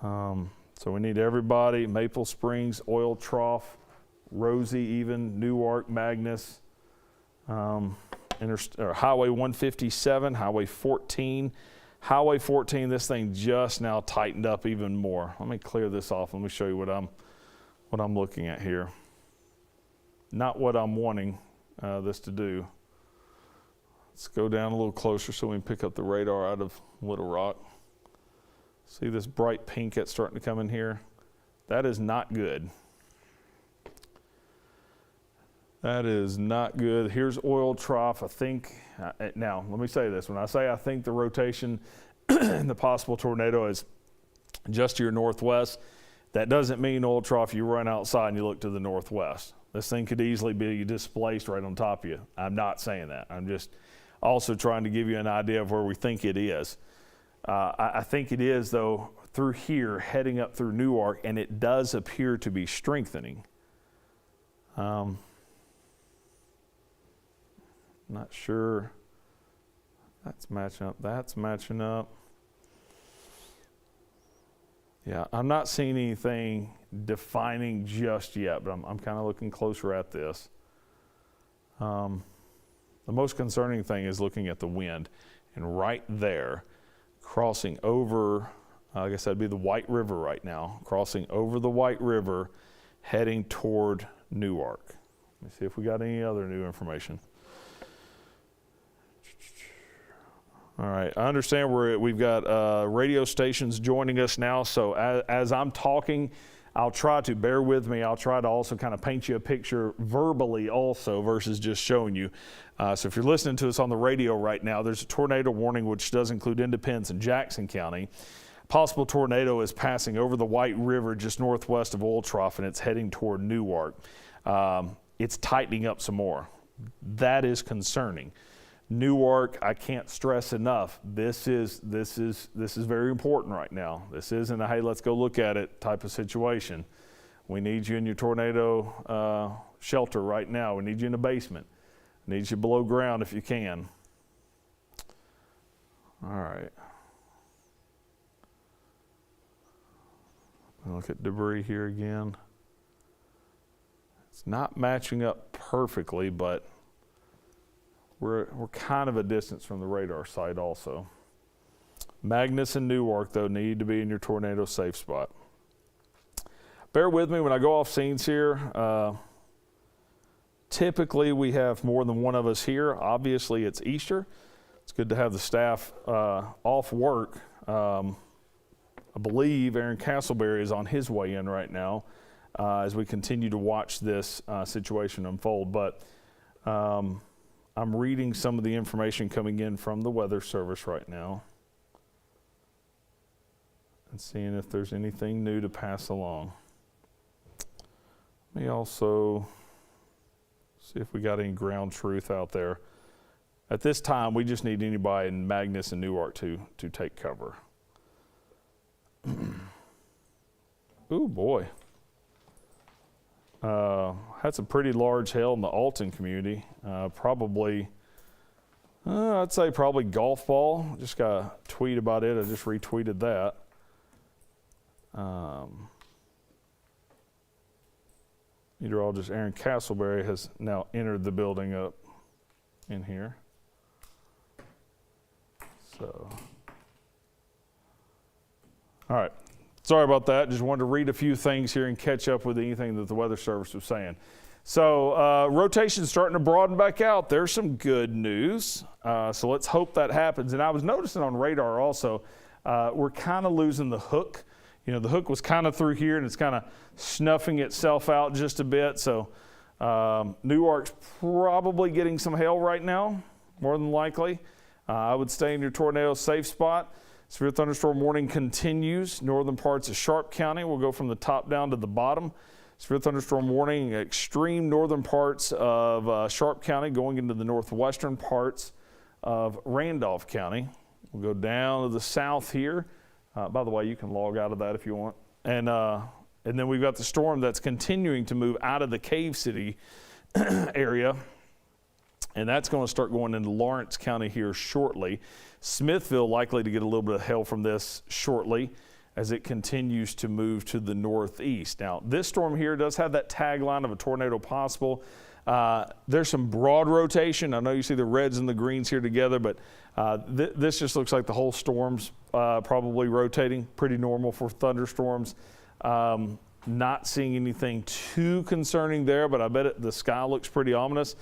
So we need everybody, Maple Springs, Oil Trough, Rosie even, Newark, Magnus, Highway 157, Highway 14. Highway 14, this thing just now tightened up even more. Let me clear this off. Let me show you what I'm looking at here. Not what I'm wanting this to do. Let's go down a little closer so we can pick up the radar out of Little Rock. See this bright pink that's starting to come in here? That is not good. That is not good. Here's Oil Trough. I think, now let me say this. When I say I think the rotation and the possible tornado is just to your northwest, that doesn't mean Oil Trough, you run outside and you look to the northwest. This thing could easily be displaced right on top of you. I'm not saying that. I'm just also trying to give you an idea of where we think it is. I think it is, though, through here, heading up through Newark, and it does appear to be strengthening. Not sure. That's matching up. That's matching up. Yeah, I'm not seeing anything defining just yet, but I'm kind of looking closer at this. The most concerning thing is looking at the wind, and right there, crossing over, I guess that'd be the White River right now, crossing over the White River, heading toward Newark. Let me see if we got any other new information. All right, I understand we've got radio stations joining us now, so as I'm talking, I'll try to, bear with me, I'll try to also kind of paint you a picture verbally also versus just showing you. So if you're listening to us on the radio right now, there's a tornado warning which does include Independence and Jackson County. Possible tornado is passing over the White River just northwest of Oil Trough, and it's heading toward Newark. It's tightening up some more. That is concerning. Newark, I can't stress enough, this is very important right now. This isn't a, hey, let's go look at it type of situation. We need you in your tornado shelter right now. We need you in the basement. Need you below ground if you can. All right. Look at debris here again. It's not matching up perfectly, but we're kind of a distance from the radar site also. Magnus and Newark, though, need to be in your tornado safe spot. Bear with me when I go off scenes here. Typically, we have more than one of us here. Obviously, it's Easter. It's good to have the staff off work. I believe Aaron Castleberry is on his way in right now as we continue to watch this situation unfold. But I'm reading some of the information coming in from the Weather Service right now and seeing if there's anything new to pass along. Let me also see if we got any ground truth out there. At this time, we just need anybody in Magnus and Newark to take cover. Ooh, boy. Had some pretty large hail in the Alton community. Probably, I'd say probably golf ball. Just got a tweet about it. I just retweeted that. Meteorologist Aaron Castleberry has now entered the building up in here. So, all right. Sorry about that. Just wanted to read a few things here and catch up with anything that the Weather Service was saying. So rotation's starting to broaden back out. There's some good news. So let's hope that happens. And I was noticing on radar also, we're kind of losing the hook. You know, the hook was kind of through here and it's kind of snuffing itself out just a bit. So Newark's probably getting some hail right now, more than likely. I would stay in your tornado safe spot. Severe thunderstorm warning continues. Northern parts of Sharp County. We'll go from the top down to the bottom. Severe thunderstorm warning, extreme northern parts of Sharp County going into the northwestern parts of Randolph County. We'll go down to the south here. By the way, you can log out of that if you want. And then we've got the storm that's continuing to move out of the Cave City area. And that's going to start going into Lawrence County here shortly. Smithville likely to get a little bit of hail from this shortly as it continues to move to the northeast. Now, this storm here does have that tagline of a tornado possible. There's some broad rotation. I know you see the reds and the greens here together, but this just looks like the whole storm's probably rotating. Pretty normal for thunderstorms. Not seeing anything too concerning there, but I bet the sky looks pretty ominous.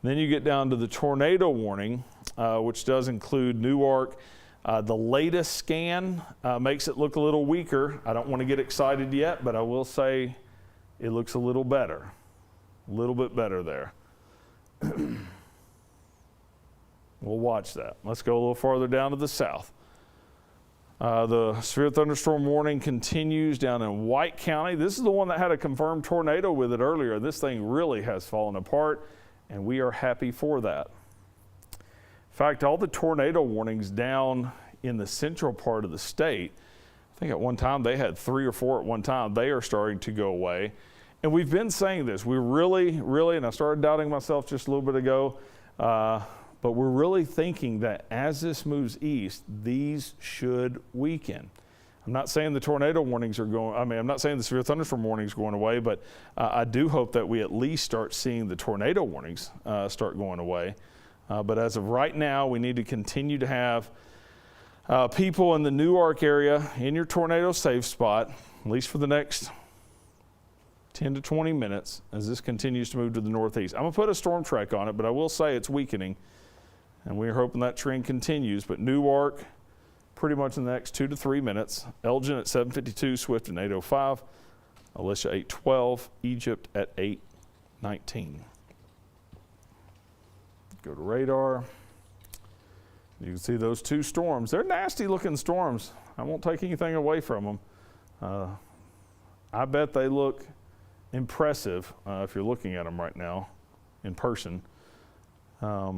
And then you get down to the tornado warning, which does include Newark. The latest scan makes it look a little weaker. I don't want to get excited yet, but I will say it looks a little better. A little bit better there. We'll watch that. Let's go a little farther down to the south. The severe thunderstorm warning continues down in White County. This is the one that had a confirmed tornado with it earlier. This thing really has fallen apart, and we are happy for that. In fact, all the tornado warnings down in the central part of the state, I think at one time they had 3 or 4 at one time. They are starting to go away. And we've been saying this. We really, and I started doubting myself just a little bit ago, but we're really thinking that as this moves east, these should weaken. I'm not saying the tornado warnings are going, I'm not saying the severe thunderstorm warnings are going away, but I do hope that we at least start seeing the tornado warnings start going away. But as of right now, we need to continue to have people in the Newark area in your tornado safe spot, at least for the next 10 to 20 minutes as this continues to move to the northeast. I'm going to put a storm track on it, but I will say it's weakening, and we're hoping that trend continues. But Newark, pretty much in the next 2 to 3 minutes. Elgin at 7:52, Swift at 8:05, Alicia 8:12, Egypt at 8:19. Go to radar. You can see those 2 storms. They're nasty looking storms. I won't take anything away from them. I bet they look impressive if you're looking at them right now in person. I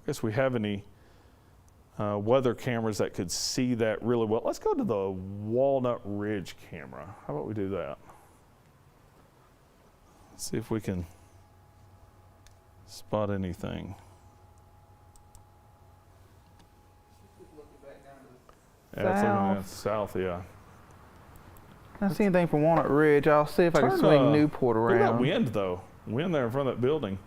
guess we have any weather cameras that could see that really well. Let's go to the Walnut Ridge camera. How about we do that? Let's see if we can spot anything. Yeah, it's looking at the south, yeah. I don't see anything from Walnut Ridge. I'll see if I can swing Newport around. Look at that wind, though. Wind there in front of that building.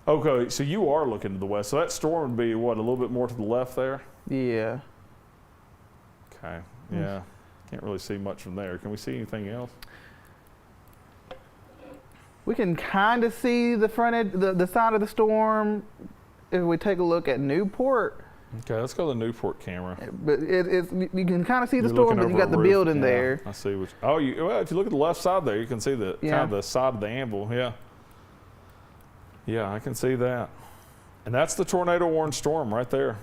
Okay, so you are looking to the west. So that storm would be, what, a little bit more to the left there? Yeah. Okay, yeah. Can't really see much from there. Can we see anything else? We can kind of see the front edge, the side of the storm if we take a look at Newport. Okay, let's go to the Newport camera. But you can kind of see the storm, but you got the building there. I see. Well, if you look at the left side there, you can see the kind of the side of the anvil. Yeah. Yeah, I can see that. And that's the tornado warned storm right there.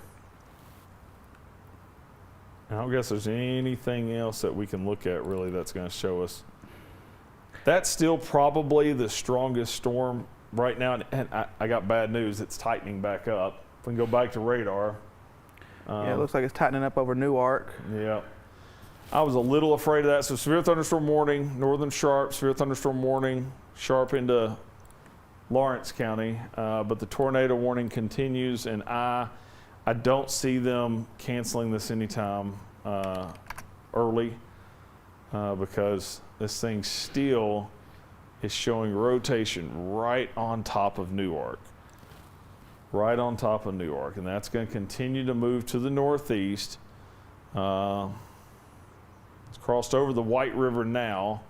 I don't guess there's anything else that we can look at really that's going to show us. That's still probably the strongest storm right now. And I got bad news. It's tightening back up. If we can go back to radar. Yeah, it looks like it's tightening up over Newark. Yeah. I was a little afraid of that. So severe thunderstorm warning, northern sharp, severe thunderstorm warning, sharp into Lawrence County. But the tornado warning continues, and I don't see them canceling this anytime early because this thing still is showing rotation right on top of Newark. Right on top of Newark, and that's going to continue to move to the northeast. It's crossed over the White River now.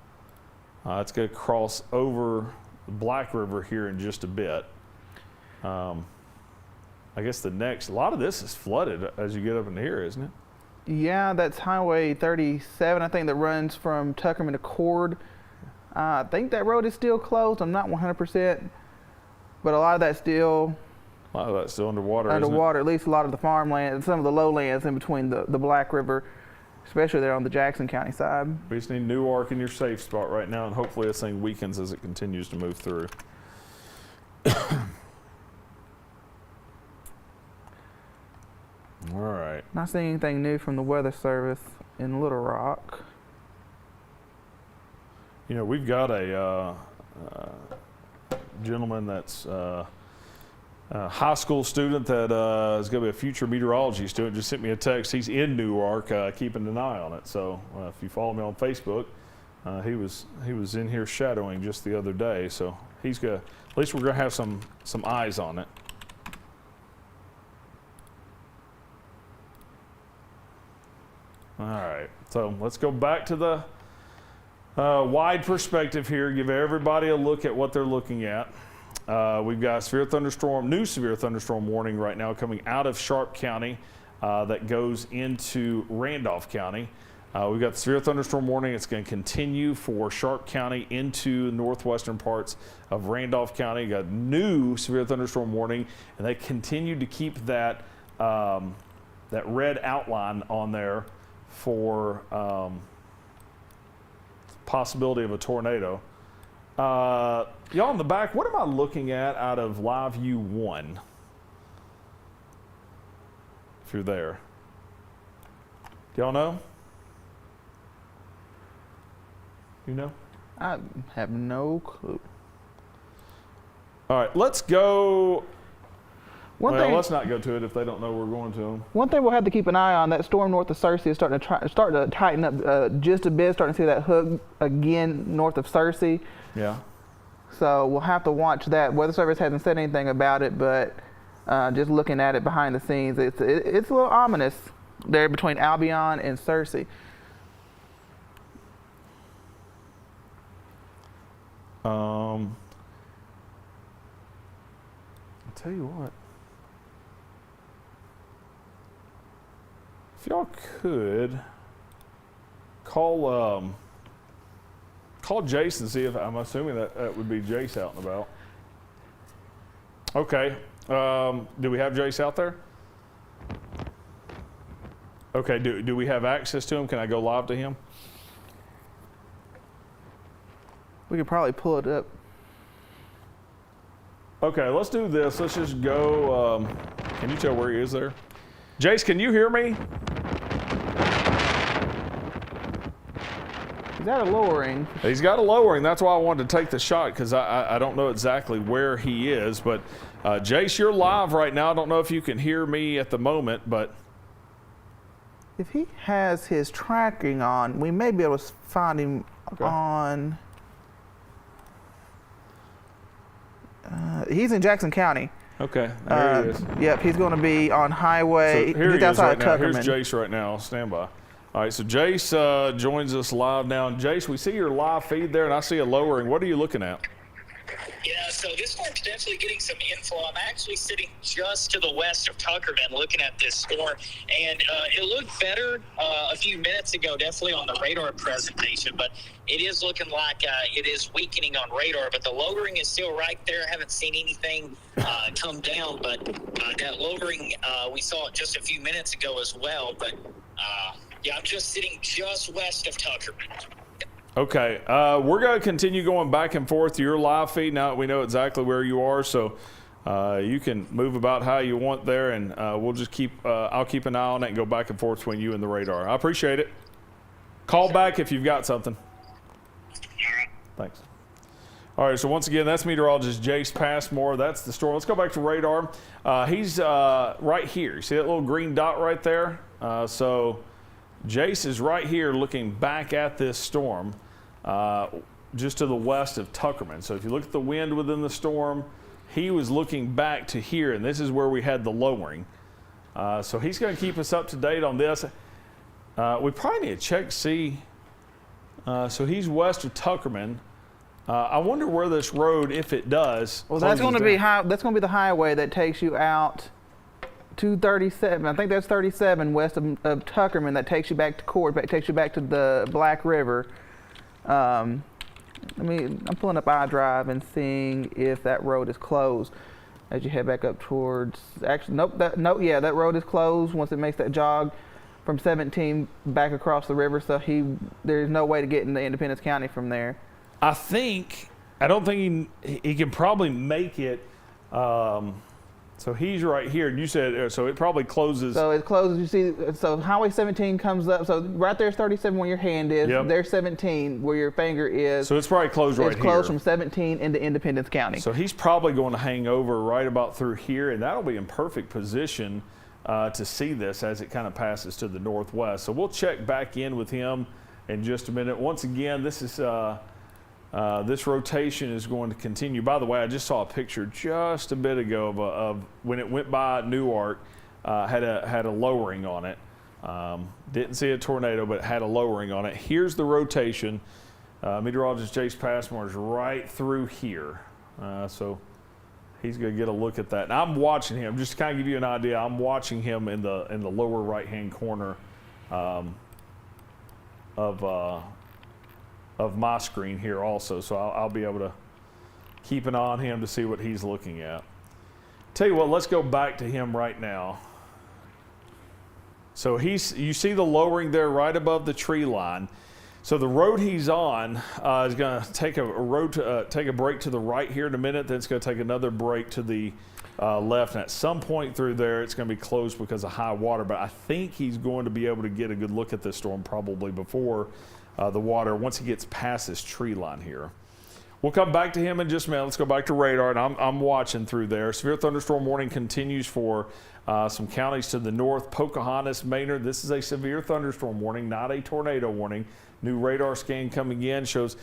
It's going to cross over the Black River here in just a bit. I guess a lot of this is flooded as you get up in here, isn't it? Yeah, that's Highway 37, I think, that runs from Tuckerman to Cord. I think that road is still closed. I'm not 100%, but a lot of that's still... A lot of that's still underwater, Underwater, at least a lot of the farmland and some of the lowlands in between the Black River, especially there on the Jackson County side. We just need Newark in your safe spot right now, and hopefully this thing weakens as it continues to move through. All right. Not seeing anything new from the Weather Service in Little Rock. You know, we've got a gentleman that's high school student that is going to be a future meteorology student. Just sent me a text. He's in Newark, keeping an eye on it. So if you follow me on Facebook, he was in here shadowing just the other day. So he's got. At least we're going to have some eyes on it. All right. So let's go back to the wide perspective here. Give everybody a look at what they're looking at. We've got new severe thunderstorm warning right now coming out of Sharp County that goes into Randolph County. We've got the severe thunderstorm warning. It's going to continue for Sharp County into northwestern parts of Randolph County. Got new severe thunderstorm warning, and they continue to keep that that red outline on there for possibility of a tornado. Y'all in the back, what am I looking at out of Live View 1? If you're there. Do y'all know? You know? I have no clue. All right, let's go. One Let's not go to it if they don't know we're going to them. One thing we'll have to keep an eye on, that storm north of Searcy is starting to tighten up just a bit, starting to see that hook again north of Searcy. Yeah. So we'll have to watch that. Weather Service hasn't said anything about it, but just looking at it behind the scenes, it's a little ominous there between Albion and Searcy. I'll tell you what. If y'all could call Jace and see if, I'm assuming that would be Jace out and about. Okay. Do we have Jace out there? Okay. Do we have access to him? Can I go live to him? We could probably pull it up. Okay, let's do this. Let's just go. Can you tell where he is there? Jace, can you hear me? He's at a lowering. He's got a lowering. That's why I wanted to take the shot, because I don't know exactly where he is. But Jace, you're live right now. I don't know if you can hear me at the moment, but If he has his tracking on, we may be able to find him on. He's in Jackson County. okay, there he is. Yep, he's going to be on highway So here just he is outside right now. Here's Tuckerman. Jace right now. Stand by. All right, so Jace joins us live now. And Jace, we see your live feed there, and I see a lowering. What are you looking at? Yeah, so this storm's definitely getting some inflow. I'm actually sitting just to the west of Tuckerman looking at this storm, and it looked better a few minutes ago, definitely on the radar presentation, but it is looking like it is weakening on radar, but the lowering is still right there. I haven't seen anything come down, but that lowering, we saw it just a few minutes ago as well, but yeah, I'm just sitting just west of Tuckerman. Okay, we're going to continue going back and forth to your live feed now that we know exactly where you are. So you can move about how you want there, and we'll just I'll keep an eye on it and go back and forth between you and the radar. I appreciate it. Call back if you've got something. All right. Thanks. All right, so once again, that's meteorologist Jace Passmore. That's the storm. Let's go back to radar. He's right here. You see that little green dot right there? So Jace is right here looking back at this storm just to the west of Tuckerman. So if you look at the wind within the storm, he was looking back to here, and this is where we had the lowering. So he's going to keep us up to date on this. We probably need to check, see. So he's west of Tuckerman. I wonder where this road, if it does. Well, that's going to be that's going to be the highway that takes you out to 37. I think that's 37 west of Tuckerman, that takes you back to Cord, takes you back to the Black River. I'm pulling up iDrive and seeing if that road is closed as you head back up towards. Actually, nope. That road is closed once it makes that jog from 17 back across the river. So there's no way to get into Independence County from there. I don't think he can probably make it. So he's right here, and you said so it probably closes. So it closes. You see, so Highway 17 comes up. So right there's 37 where your hand is. Yep. There's 17 where your finger is. So it's probably closed right here. It's closed from 17 into Independence County. So he's probably going to hang over right about through here, and that'll be in perfect position to see this as it kind of passes to the northwest. So we'll check back in with him in just a minute. Once again, this is this rotation is going to continue. By the way, I just saw a picture just a bit ago of when it went by Newark, had a lowering on it. Didn't see a tornado, but had a lowering on it. Here's the rotation. Meteorologist Jace Passmore is right through here. So he's going to get a look at that. And I'm watching him, just to kind of give you an idea, I'm watching him in the lower right-hand corner of my screen here also, so I'll be able to keep an eye on him to see what he's looking at. Tell you what, let's go back to him right now. So you see the lowering there right above the tree line. So the road he's on is going to take a break to the right here in a minute. Then it's going to take another break to the left, and at some point through there, it's going to be closed because of high water. But I think he's going to be able to get a good look at this storm probably before the water once he gets past this tree line here. We'll come back to him in just a minute. Let's go back to radar, and I'm watching through there. Severe thunderstorm warning continues for some counties to the north. Pocahontas, Maynard. This is a severe thunderstorm warning, not a tornado warning. New radar scan coming in shows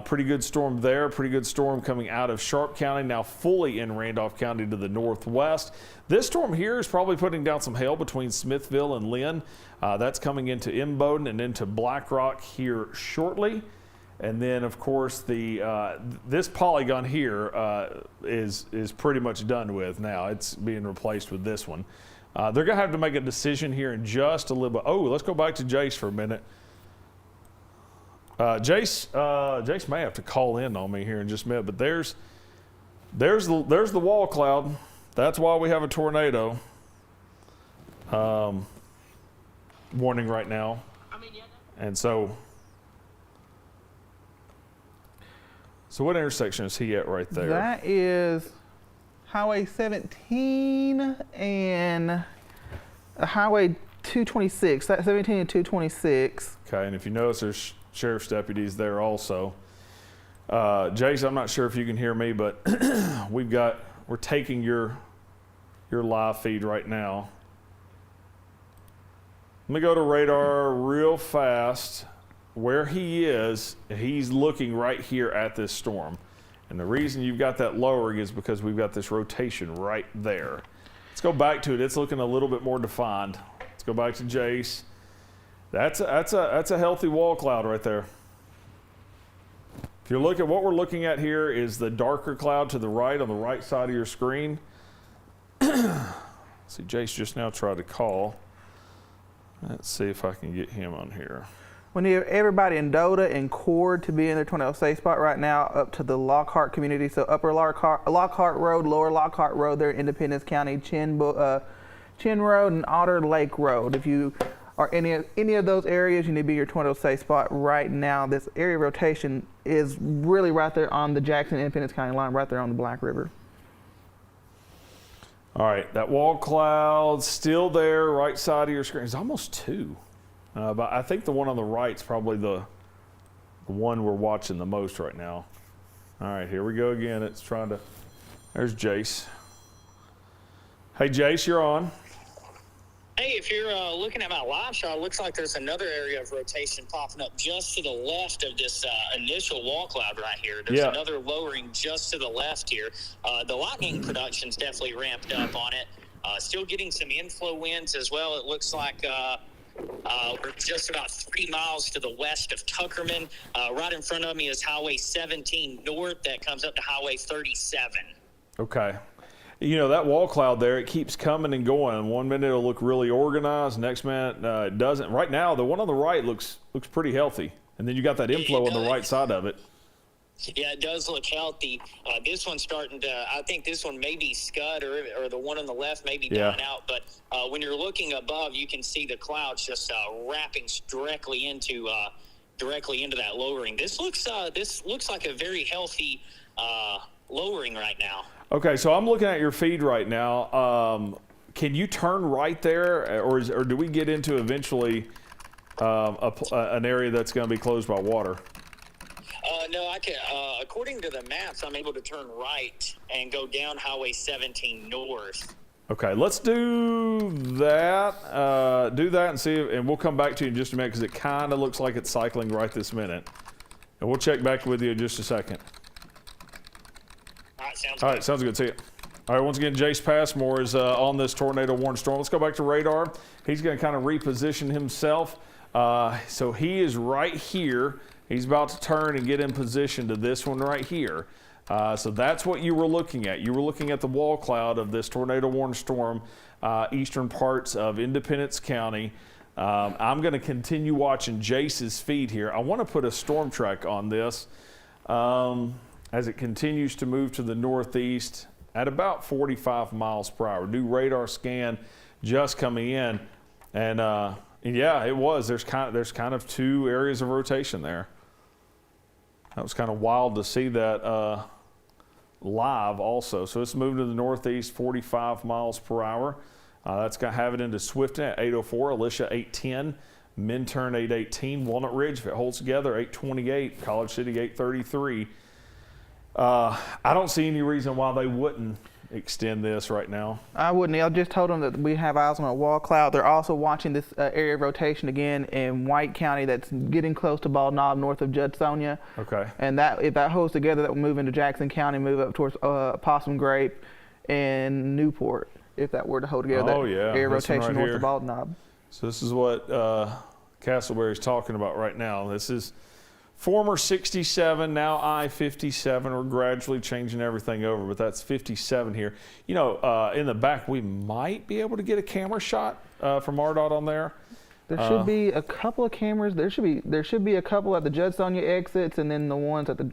pretty good storm there. Pretty good storm coming out of Sharp County, now fully in Randolph County to the northwest. This storm here is probably putting down some hail between Smithville and Lynn. That's coming into Imboden and into Black Rock here shortly. And then, of course, this polygon here is pretty much done with now. It's being replaced with this one. They're going to have to make a decision here in just a little bit. Oh, let's go back to Jace for a minute. Jace may have to call in on me here in just a minute, but there's the wall cloud. That's why we have a tornado warning right now. And so what intersection is he at right there? That is Highway 17 and Highway 226. That's 17 and 226. Okay, and if you notice, there's sheriff's deputies there also. Jace, I'm not sure if you can hear me, but we're taking your live feed right now. Let me go to radar real fast. Where he is, he's looking right here at this storm. And the reason you've got that lowering is because we've got this rotation right there. Let's go back to it. It's looking a little bit more defined. Let's go back to Jace. That's a healthy wall cloud right there. If you look at what we're looking at here is the darker cloud to the right on the right side of your screen. See, Jace just now tried to call. Let's see if I can get him on here. We need everybody in Dota and Cord to be in their tornado safe spot right now up to the Lockhart community. So Upper Lockhart Road, Lower Lockhart Road, there, Independence County, Chin Road, and Otter Lake Road. If you are any of those areas, you need to be in your tornado safe spot right now. This area rotation is really right there on the Jackson Independence County line, right there on the Black River. All right, that wall cloud still there, right side of your screen. It's almost 2. But I think the one on the right is probably the one we're watching the most right now. All right, here we go again. It's trying to, there's Jace. Hey, Jace, you're on. Hey, if you're looking at my live shot, it looks like there's another area of rotation popping up just to the left of this initial wall cloud right here. There's another lowering just to the left here. The lightning production's definitely ramped up on it. Still getting some inflow winds as well. It looks like we're just about 3 miles to the west of Tuckerman. Right in front of me is Highway 17 North that comes up to Highway 37. Okay. You know, that wall cloud there, it keeps coming and going. One minute it'll look really organized, next minute it doesn't. Right now, the one on the right looks pretty healthy. And then you got that inflow on the right side of it. Yeah, it does look healthy. This one's starting to, I think this one may be scud or the one on the left may be dying out. But when you're looking above, you can see the clouds just wrapping directly into that lowering. This looks like a very healthy lowering right now. Okay, so I'm looking at your feed right now. Can you turn right there, or do we get into eventually an area that's going to be closed by water? No, I can. According to the maps, I'm able to turn right and go down Highway 17 North. Okay, let's do that. And see, and we'll come back to you in just a minute because it kind of looks like it's cycling right this minute. And we'll check back with you in just a second. All right, sounds good. See you. All right, once again, Jace Passmore is on this tornado warning storm. Let's go back to radar. He's going to kind of reposition himself. So he is right here. He's about to turn and get in position to this one right here. So that's what you were looking at. You were looking at the wall cloud of this tornado warning storm, eastern parts of Independence County. I'm going to continue watching Jace's feed here. I want to put a storm track on this as it continues to move to the northeast at about 45 miles per hour. New radar scan just coming in. And yeah, it was. There's kind of 2 areas of rotation there. That was kind of wild to see that live also. So it's moving to the northeast, 45 miles per hour. That's going to have it into Swifton at 804, Alicia 810. Minturn 818, Walnut Ridge, if it holds together, 828, College City 833. I don't see any reason why they wouldn't extend this right now. I wouldn't. I just told them that we have eyes on a wall cloud. They're also watching this area of rotation again in White County that's getting close to Bald Knob north of Judsonia. Okay. And that if that holds together, that will move into Jackson County, move up towards Possum Grape and Newport. If that were to hold together, Oh, yeah. area This one rotation right north here. of Bald Knob. So this is what Castleberry's talking about right now. This is former 67, now I-57. We're gradually changing everything over, but that's 57 here. You know, in the back, we might be able to get a camera shot from RDOT on there. There should be a couple of cameras. There should be a couple at the Judsonia exits, and then the ones at the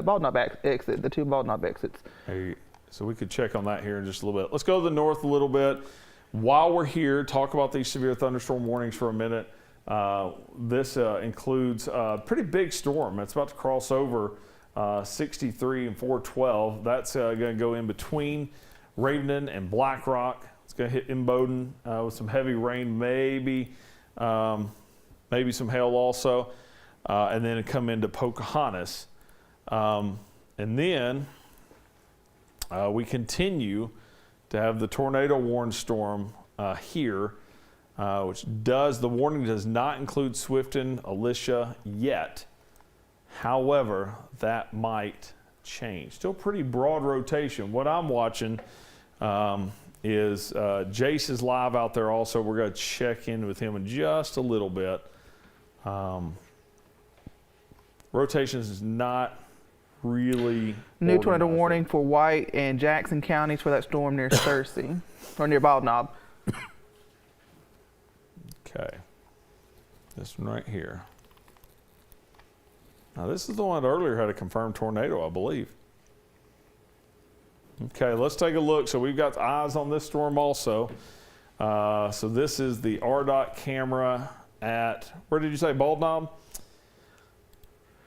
Bald Knob exit, the two Bald Knob exits. Hey, so we could check on that here in just a little bit. Let's go to the north a little bit. While we're here, talk about these severe thunderstorm warnings for a minute. This includes a pretty big storm. It's about to cross over 63 and 412. That's going to go in between Raventon and Black Rock. It's going to hit Imboden with some heavy rain, maybe some hail also, and then come into Pocahontas. And then we continue to have the tornado warning storm here, which the warning does not include Swifton, Alicia yet. However, that might change. Still pretty broad rotation. What I'm watching is Jace is live out there also. We're going to check in with him in just a little bit. Rotations is not really New tornado organized. warning for White and Jackson counties for that storm near Searcy, or near Bald Knob. Okay. This one right here. Now this is the one that earlier had a confirmed tornado, I believe. Okay, let's take a look. So we've got eyes on this storm also. So this is the RDOT camera at, where did you say, Bald Knob?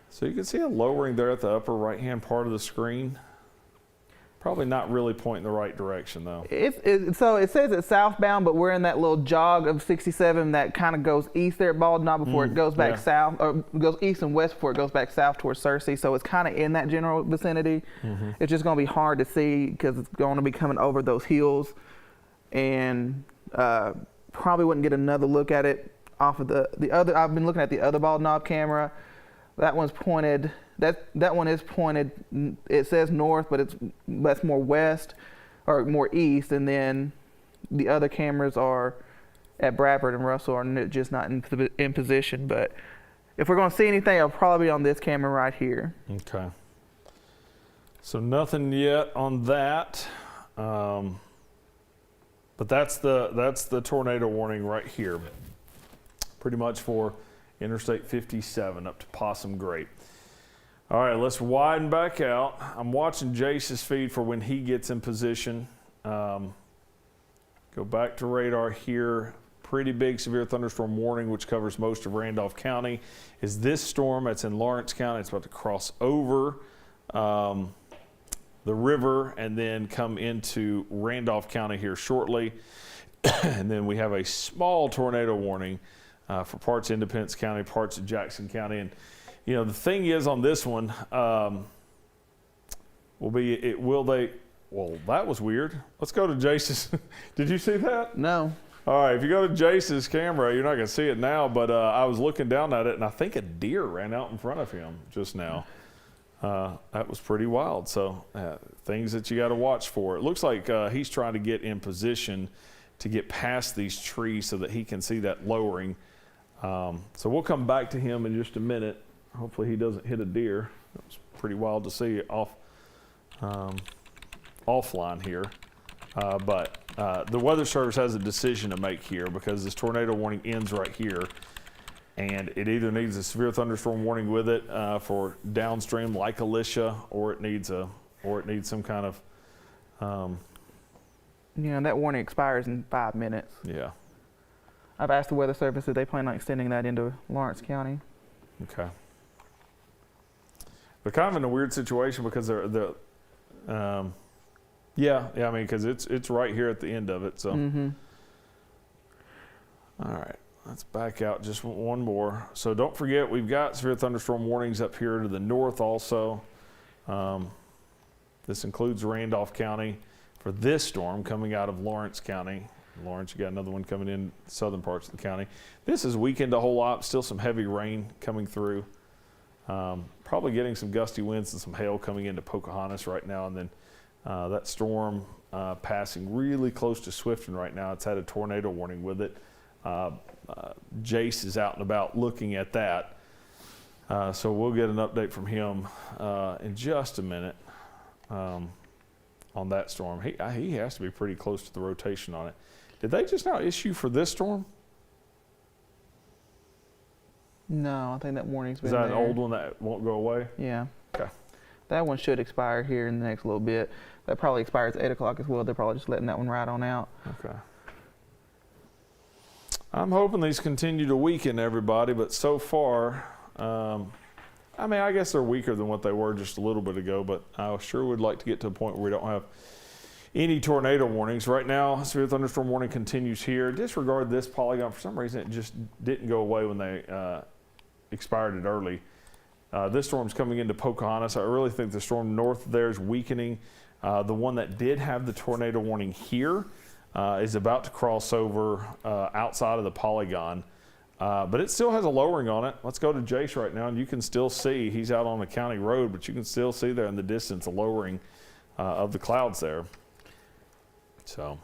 So you can see a lowering there at the upper right-hand part of the screen. Probably not really pointing the right direction though. So it says it's southbound, but we're in that little jog of 67 that kind of goes east there at Bald Knob before it goes back south, or goes east and west before it goes back south towards Searcy. So it's kind of in that general vicinity. It's just going to be hard to see because it's going to be coming over those hills, and probably wouldn't get another look at it off of the other. I've been looking at the other Bald Knob camera. That one's pointed. That one is pointed. It says north, but that's more west or more east. And then the other cameras are at Bradford and Russell are just not in position. But if we're going to see anything, it'll probably be on this camera right here. Okay. So nothing yet on that. But that's the tornado warning right here. Pretty much for Interstate 57 up to Possum Grape. All right, let's widen back out. I'm watching Jace's feed for when he gets in position. Go back to radar here. Pretty big severe thunderstorm warning, which covers most of Randolph County, is this storm that's in Lawrence County. It's about to cross over the river and then come into Randolph County here shortly. And then we have a small tornado warning for parts of Independence County, parts of Jackson County. And, you know, the thing is on this one, well, that was weird. Let's go to Jace's. Did you see that? No. All right, if you go to Jace's camera, you're not going to see it now, but I was looking down at it, and I think a deer ran out in front of him just now. That was pretty wild. So things that you got to watch for. It looks like he's trying to get in position to get past these trees so that he can see that lowering. So we'll come back to him in just a minute. Hopefully he doesn't hit a deer. It was pretty wild to see offline here. But the Weather Service has a decision to make here because this tornado warning ends right here. And it either needs a severe thunderstorm warning with it for downstream like Alicia, or it needs some kind of That warning expires in 5 minutes. yeah. I've asked the Weather Service if they plan on extending that into Lawrence County. Okay. They're kind of in a weird situation because I mean, because it's right here at the end of it. So, all right, let's back out just one more. So don't forget, we've got severe thunderstorm warnings up here to the north also. This includes Randolph County for this storm coming out of Lawrence County. Lawrence, you got another one coming in southern parts of the county. This has weakened a whole lot. Still some heavy rain coming through. Probably getting some gusty winds and some hail coming into Pocahontas right now. And then that storm passing really close to Swifton right now. It's had a tornado warning with it. Jace is out and about looking at that. So we'll get an update from him in just a minute on that storm. He has to be pretty close to the rotation on it. Did they just now issue for this storm? No, I think that warning's been Is that there. an old one that won't go away? Yeah. Okay. That one should expire here in the next little bit. That probably expires at 8 o'clock as well. They're probably just letting that one ride on out. Okay. I'm hoping these continue to weaken, everybody, but so far, I guess they're weaker than what they were just a little bit ago, but I sure would like to get to a point where we don't have any tornado warnings. Right now, severe thunderstorm warning continues here. Disregard this polygon. For some reason, it just didn't go away when they expired it early. This storm's coming into Pocahontas. I really think the storm north of there is weakening. The one that did have the tornado warning here is about to cross over outside of the polygon. But it still has a lowering on it. Let's go to Jace right now, and you can still see, he's out on a county road, but you can still see there in the distance a lowering of the clouds there. So,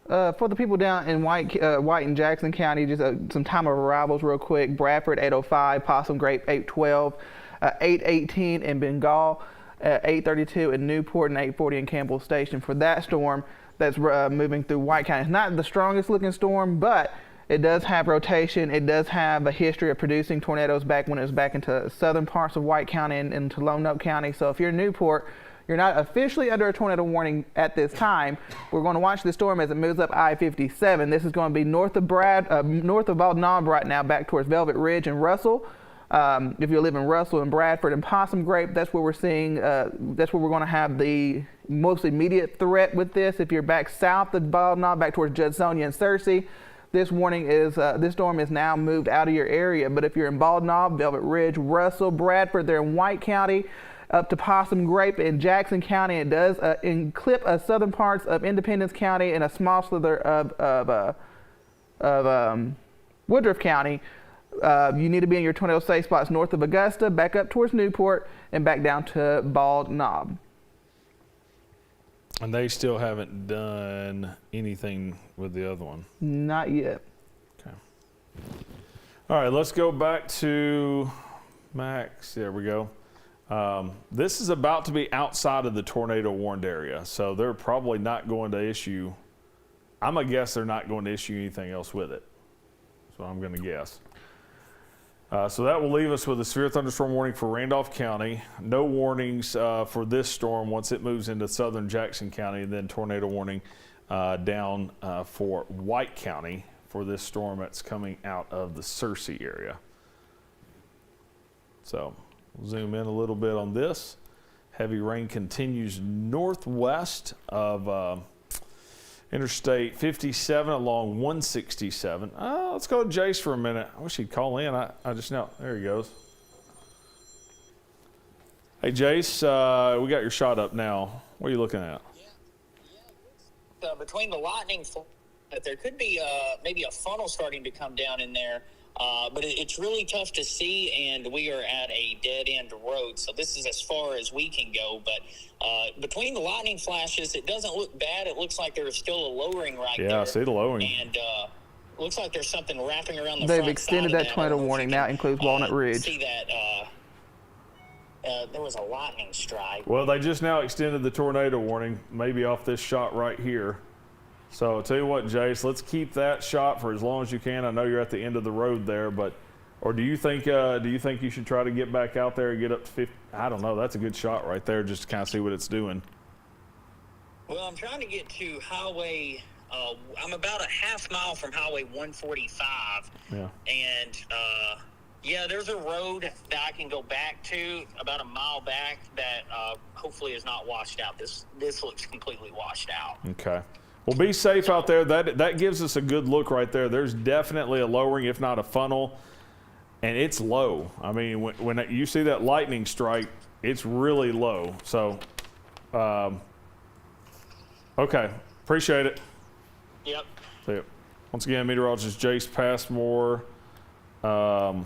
for the people down in White and Jackson County, just some time of arrivals real quick. Bradford 8:05, Possum Grape 8:12, 8:18 in Bengal, 8:32 in Newport, and 8:40 in Campbell Station for that storm that's moving through White County. It's not the strongest looking storm, but it does have rotation. It does have a history of producing tornadoes back when it was back into southern parts of White County and into Lonoke County. So if you're in Newport, you're not officially under a tornado warning at this time. We're going to watch the storm as it moves up I-57. This is going to be north of Bald Knob right now, back towards Velvet Ridge and Russell. If you live in Russell and Bradford and Possum Grape, that's where we're seeing. That's where we're going to have the most immediate threat with this. If you're back south of Bald Knob, back towards Judsonia and Searcy, this warning is this storm is now moved out of your area. But if you're in Bald Knob, Velvet Ridge, Russell, Bradford, they're in White County, up to Possum Grape in Jackson County. It does clip southern parts of Independence County and a small slither of Woodruff County. You need to be in your tornado safe spots north of Augusta, back up towards Newport, and back down to Bald Knob. and they still haven't done anything with the other one. Not yet. Okay. All right, let's go back to Max. There we go. This is about to be outside of the tornado warned area, so they're probably not going to issue. I'm going to guess they're not going to issue anything else with it. So I'm going to guess. So that will leave us with a severe thunderstorm warning for Randolph County. No warnings for this storm once it moves into southern Jackson County, and then tornado warning down for White County for this storm that's coming out of the Searcy area. So we'll zoom in a little bit on this. Heavy rain continues northwest of Interstate 57 along 167. Let's go to Jace for a minute. I wish he'd call in. I just know. There he goes. Hey, Jace, we got your shot up now. What are you looking at? Yeah. Between the lightning, there could be maybe a funnel starting to come down in there. But it's really tough to see, and we are at a dead-end road, so this is as far as we can go. But between the lightning flashes, it doesn't look bad. It looks like there's still a lowering right there. Yeah, I see the lowering. And looks like there's something wrapping around the They've front extended side of that tornado warning. Now includes Walnut Ridge. See that there was a lightning strike. Well, they just now extended the tornado warning, maybe off this shot right here. So I'll tell you what, Jace, let's keep that shot for as long as you can. I know you're at the end of the road there, but or do you think you should try to get back out there and get up to 50? I don't know. That's a good shot right there, just to kind of see what it's doing. Well, I'm trying to get to Highway. I'm about a half mile from Highway 145. Yeah. And yeah, there's a road that I can go back to about a mile back that hopefully is not washed out. This looks completely washed out. Okay. Well, be safe out there. That gives us a good look right there. There's definitely a lowering, if not a funnel, and it's low. I mean, when you see that lightning strike, it's really low. So, okay, appreciate it. Yep. See ya. Once again, meteorologist Jace Passmore, out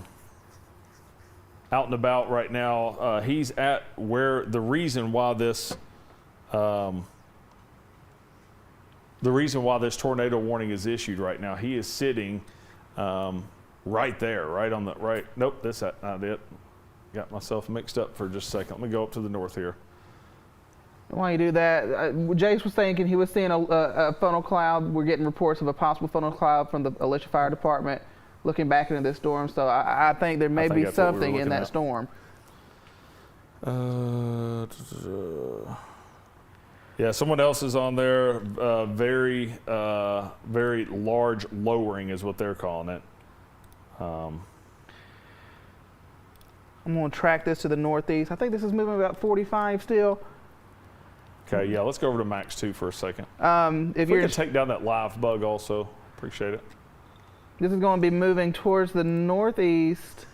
and about right now. He's at where the reason why this tornado warning is issued right now. He is sitting right there, right on the right. Nope, that's not it. Got myself mixed up for just a second. Let me go up to the north here. While you do that, Jace was thinking he was seeing a funnel cloud. We're getting reports of a possible funnel cloud from the Alicia Fire Department looking back into this storm. So I think there may be something in that storm. Yeah, someone else is on there. Very large lowering is what they're calling it. I'm going to track this to the northeast. I think this is moving about 45 still. Okay, yeah, let's go over to Max 2 for a second. If we can take down that live bug also, appreciate it. This is going to be moving towards the northeast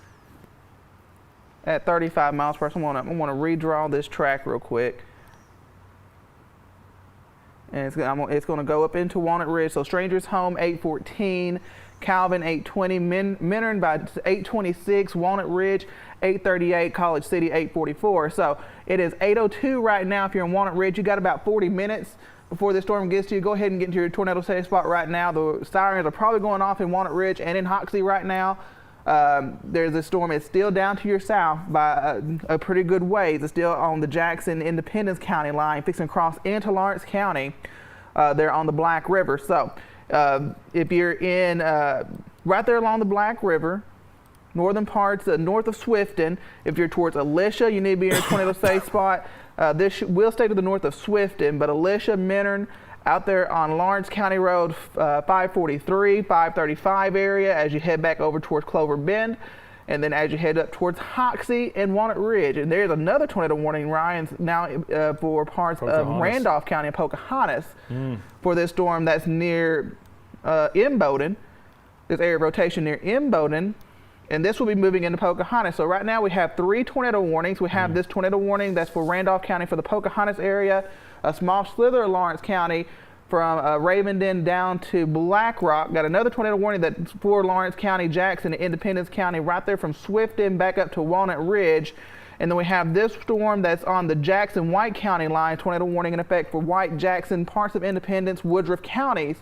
at 35 miles per hour. I want to redraw this track real quick. And it's going to go up into Walnut Ridge. So Stranger's Home, 814. Calvin, 820. Minern by 826. Walnut Ridge, 838. College City, 844. So it is 8:02 right now. If you're in Walnut Ridge, you got about 40 minutes before the storm gets to you. Go ahead and get into your tornado safe spot right now. The sirens are probably going off in Walnut Ridge and in Hoxie right now. There's a storm. It's still down to your south by a pretty good ways. It's still on the Jackson Independence County line, fixing across into Lawrence County. They're on the Black River. So if you're in right there along the Black River, northern parts, north of Swifton, if you're towards Alicia, you need to be in your tornado safe spot. This will stay to the north of Swifton, but Alicia, Minern, out there on Lawrence County Road 543, 535 area as you head back over towards Clover Bend, and then as you head up towards Hoxie and Walnut Ridge. And there's another tornado warning, Ryan, now for parts of Randolph County and Pocahontas for this storm that's near Imboden, this area of rotation near Imboden. And this will be moving into Pocahontas. So right now we have 3 tornado warnings. We have this tornado warning that's for Randolph County for the Pocahontas area, a small slither of Lawrence County from Ravenden down to Black Rock. Got another tornado warning that's for Lawrence County, Jackson, and Independence County, right there from Swifton back up to Walnut Ridge. And then we have this storm that's on the Jackson-White County line, tornado warning in effect for White, Jackson, parts of Independence, Woodruff counties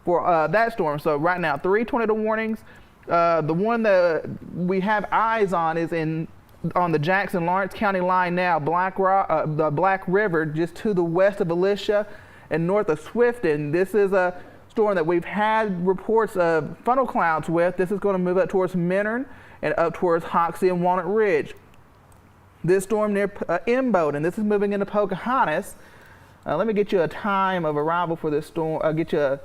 for that storm. So right now, 3 tornado warnings. The one that we have eyes on is on the Jackson-Lawrence County line now, the Black River, just to the west of Alicia and north of Swifton. This is a storm that we've had reports of funnel clouds with. This is going to move up towards Minern and up towards Hoxie and Walnut Ridge. This storm near Imboden, this is moving into Pocahontas. Let me get you a time of arrival for this storm. I'll get you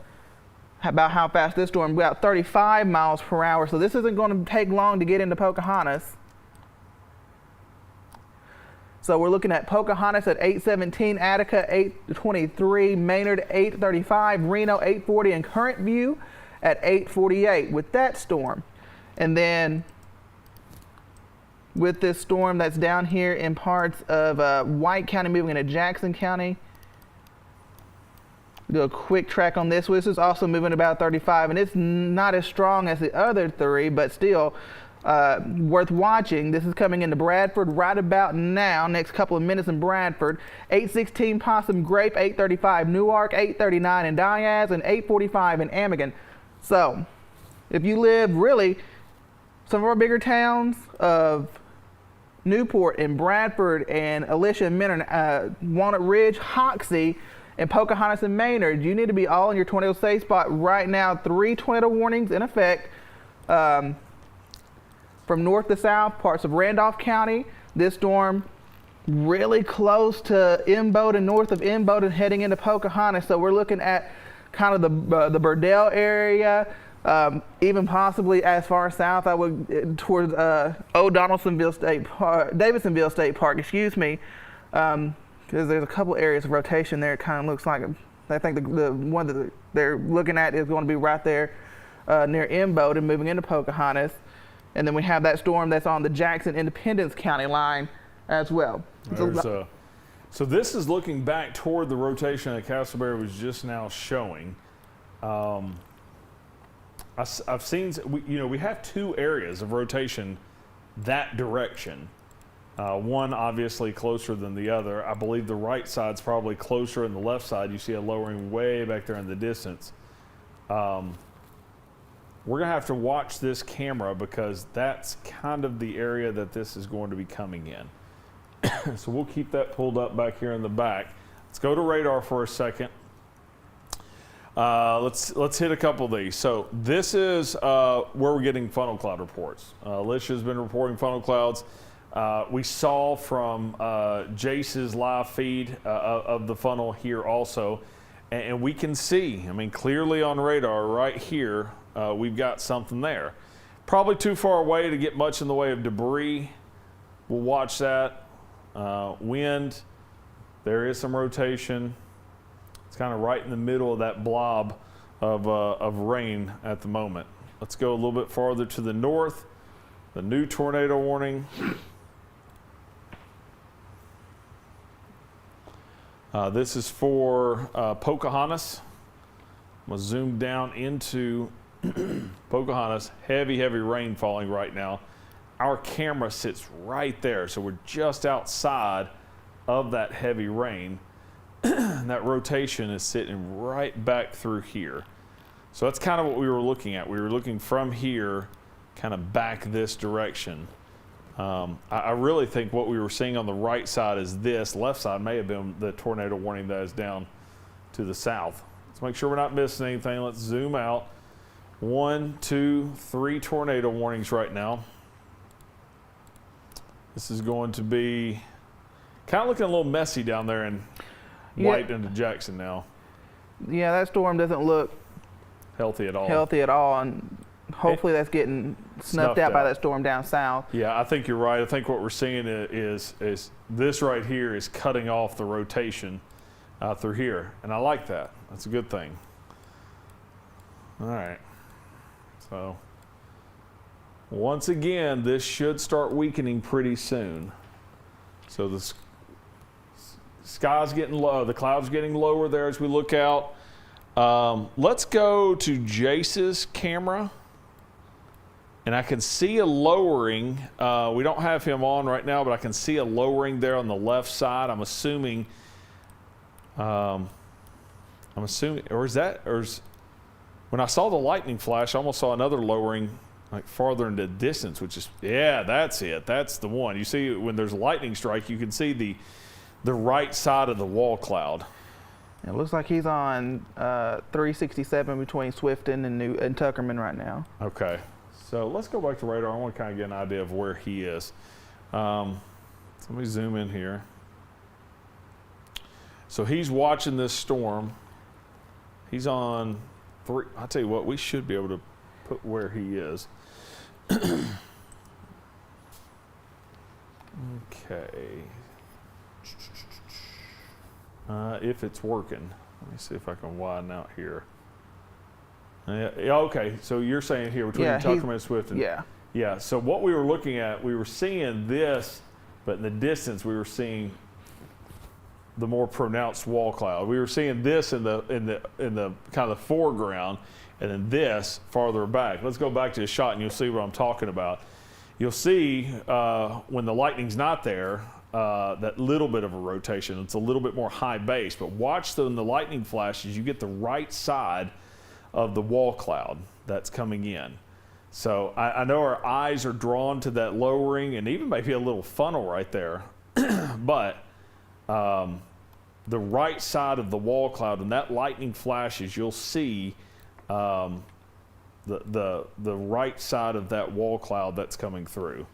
about how fast this storm, about 35 miles per hour. So this isn't going to take long to get into Pocahontas. So we're looking at Pocahontas at 817, Attica 823, Maynard 835, Reno 840, and Current View at 848 with that storm. And then with this storm that's down here in parts of White County moving into Jackson County. Do a quick track on this. This is also moving about 35, and it's not as strong as the other 3, but still worth watching. This is coming into Bradford right about now, next couple of minutes in Bradford. 816 Possum Grape, 835 Newark, 839 in Diaz, and 845 in Amigan. So if you live really some of our bigger towns of Newport and Bradford and Alicia and Minern, Walnut Ridge, Hoxie, and Pocahontas and Maynard, you need to be all in your tornado safe spot right now. 3 tornado warnings in effect from north to south, parts of Randolph County. This storm really close to Imboden, north of Imboden, heading into Pocahontas. So we're looking at kind of the Burdell area, even possibly as far south, I would towards Davidsonville State Park, excuse me. Because there's a couple areas of rotation there. It kind of looks like I think the one that they're looking at is going to be right there near Imbo and moving into Pocahontas. And then we have that storm that's on the Jackson-Independence County line as well. So this is looking back toward the rotation that Castleberry was just now showing. I've seen, we have two areas of rotation that direction. One obviously closer than the other. I believe the right side's probably closer, and the left side you see a lowering way back there in the distance. We're going to have to watch this camera because that's kind of the area that this is going to be coming in. So we'll keep that pulled up back here in the back. Let's go to radar for a second. Let's hit a couple of these. So this is where we're getting funnel cloud reports. Alicia's been reporting funnel clouds. We saw from Jace's live feed of the funnel here also. And we can see, clearly on radar right here, we've got something there. Probably too far away to get much in the way of debris. We'll watch that. Wind, there is some rotation. It's kind of right in the middle of that blob of rain at the moment. Let's go a little bit farther to the north. The new tornado warning. This is for Pocahontas. I'm going to zoom down into Pocahontas. Heavy rain falling right now. Our camera sits right there, so we're just outside of that heavy rain. And that rotation is sitting right back through here. So that's kind of what we were looking at. We were looking from here, kind of back this direction. I really think what we were seeing on the right side is this. Left side may have been the tornado warning that is down to the south. Let's make sure we're not missing anything. Let's zoom out. 1, 2, 3 tornado warnings right now. This is going to be kind of looking a little messy down there in White into Jackson now. Yeah, that storm doesn't look healthy at all. And hopefully that's getting snuffed out by that storm down south. Yeah, I think you're right. I think what we're seeing is this right here is cutting off the rotation through here. And I like that. That's a good thing. All right. So once again, this should start weakening pretty soon. So the sky's getting low, the clouds getting lower there as we look out. Let's go to Jace's camera. And I can see a lowering. We don't have him on right now, but I can see a lowering there on the left side. I'm assuming, or when I saw the lightning flash, I almost saw another lowering like farther into the distance, which is, yeah, that's it. That's the one. You see when there's a lightning strike, you can see the right side of the wall cloud. It looks like he's on 367 between Swifton and Tuckerman right now. Okay. So let's go back to radar. I want to kind of get an idea of where he is. So let me zoom in here. So he's watching this storm. He's on 3. I'll tell you what, we should be able to put where he is. Okay. If it's working. Let me see if I can widen out here. Okay, so you're saying here between Tuckerman and Swift. Yeah, so what we were looking at, we were seeing this, but in the distance we were seeing the more pronounced wall cloud. We were seeing this in the kind of the foreground, and then this farther back. Let's go back to the shot and you'll see what I'm talking about. You'll see when the lightning's not there, that little bit of a rotation. It's a little bit more high base, but watch when the lightning flashes, you get the right side of the wall cloud that's coming in. So I know our eyes are drawn to that lowering and even maybe a little funnel right there, but the right side of the wall cloud, and that lightning flashes, you'll see the right side of that wall cloud that's coming through.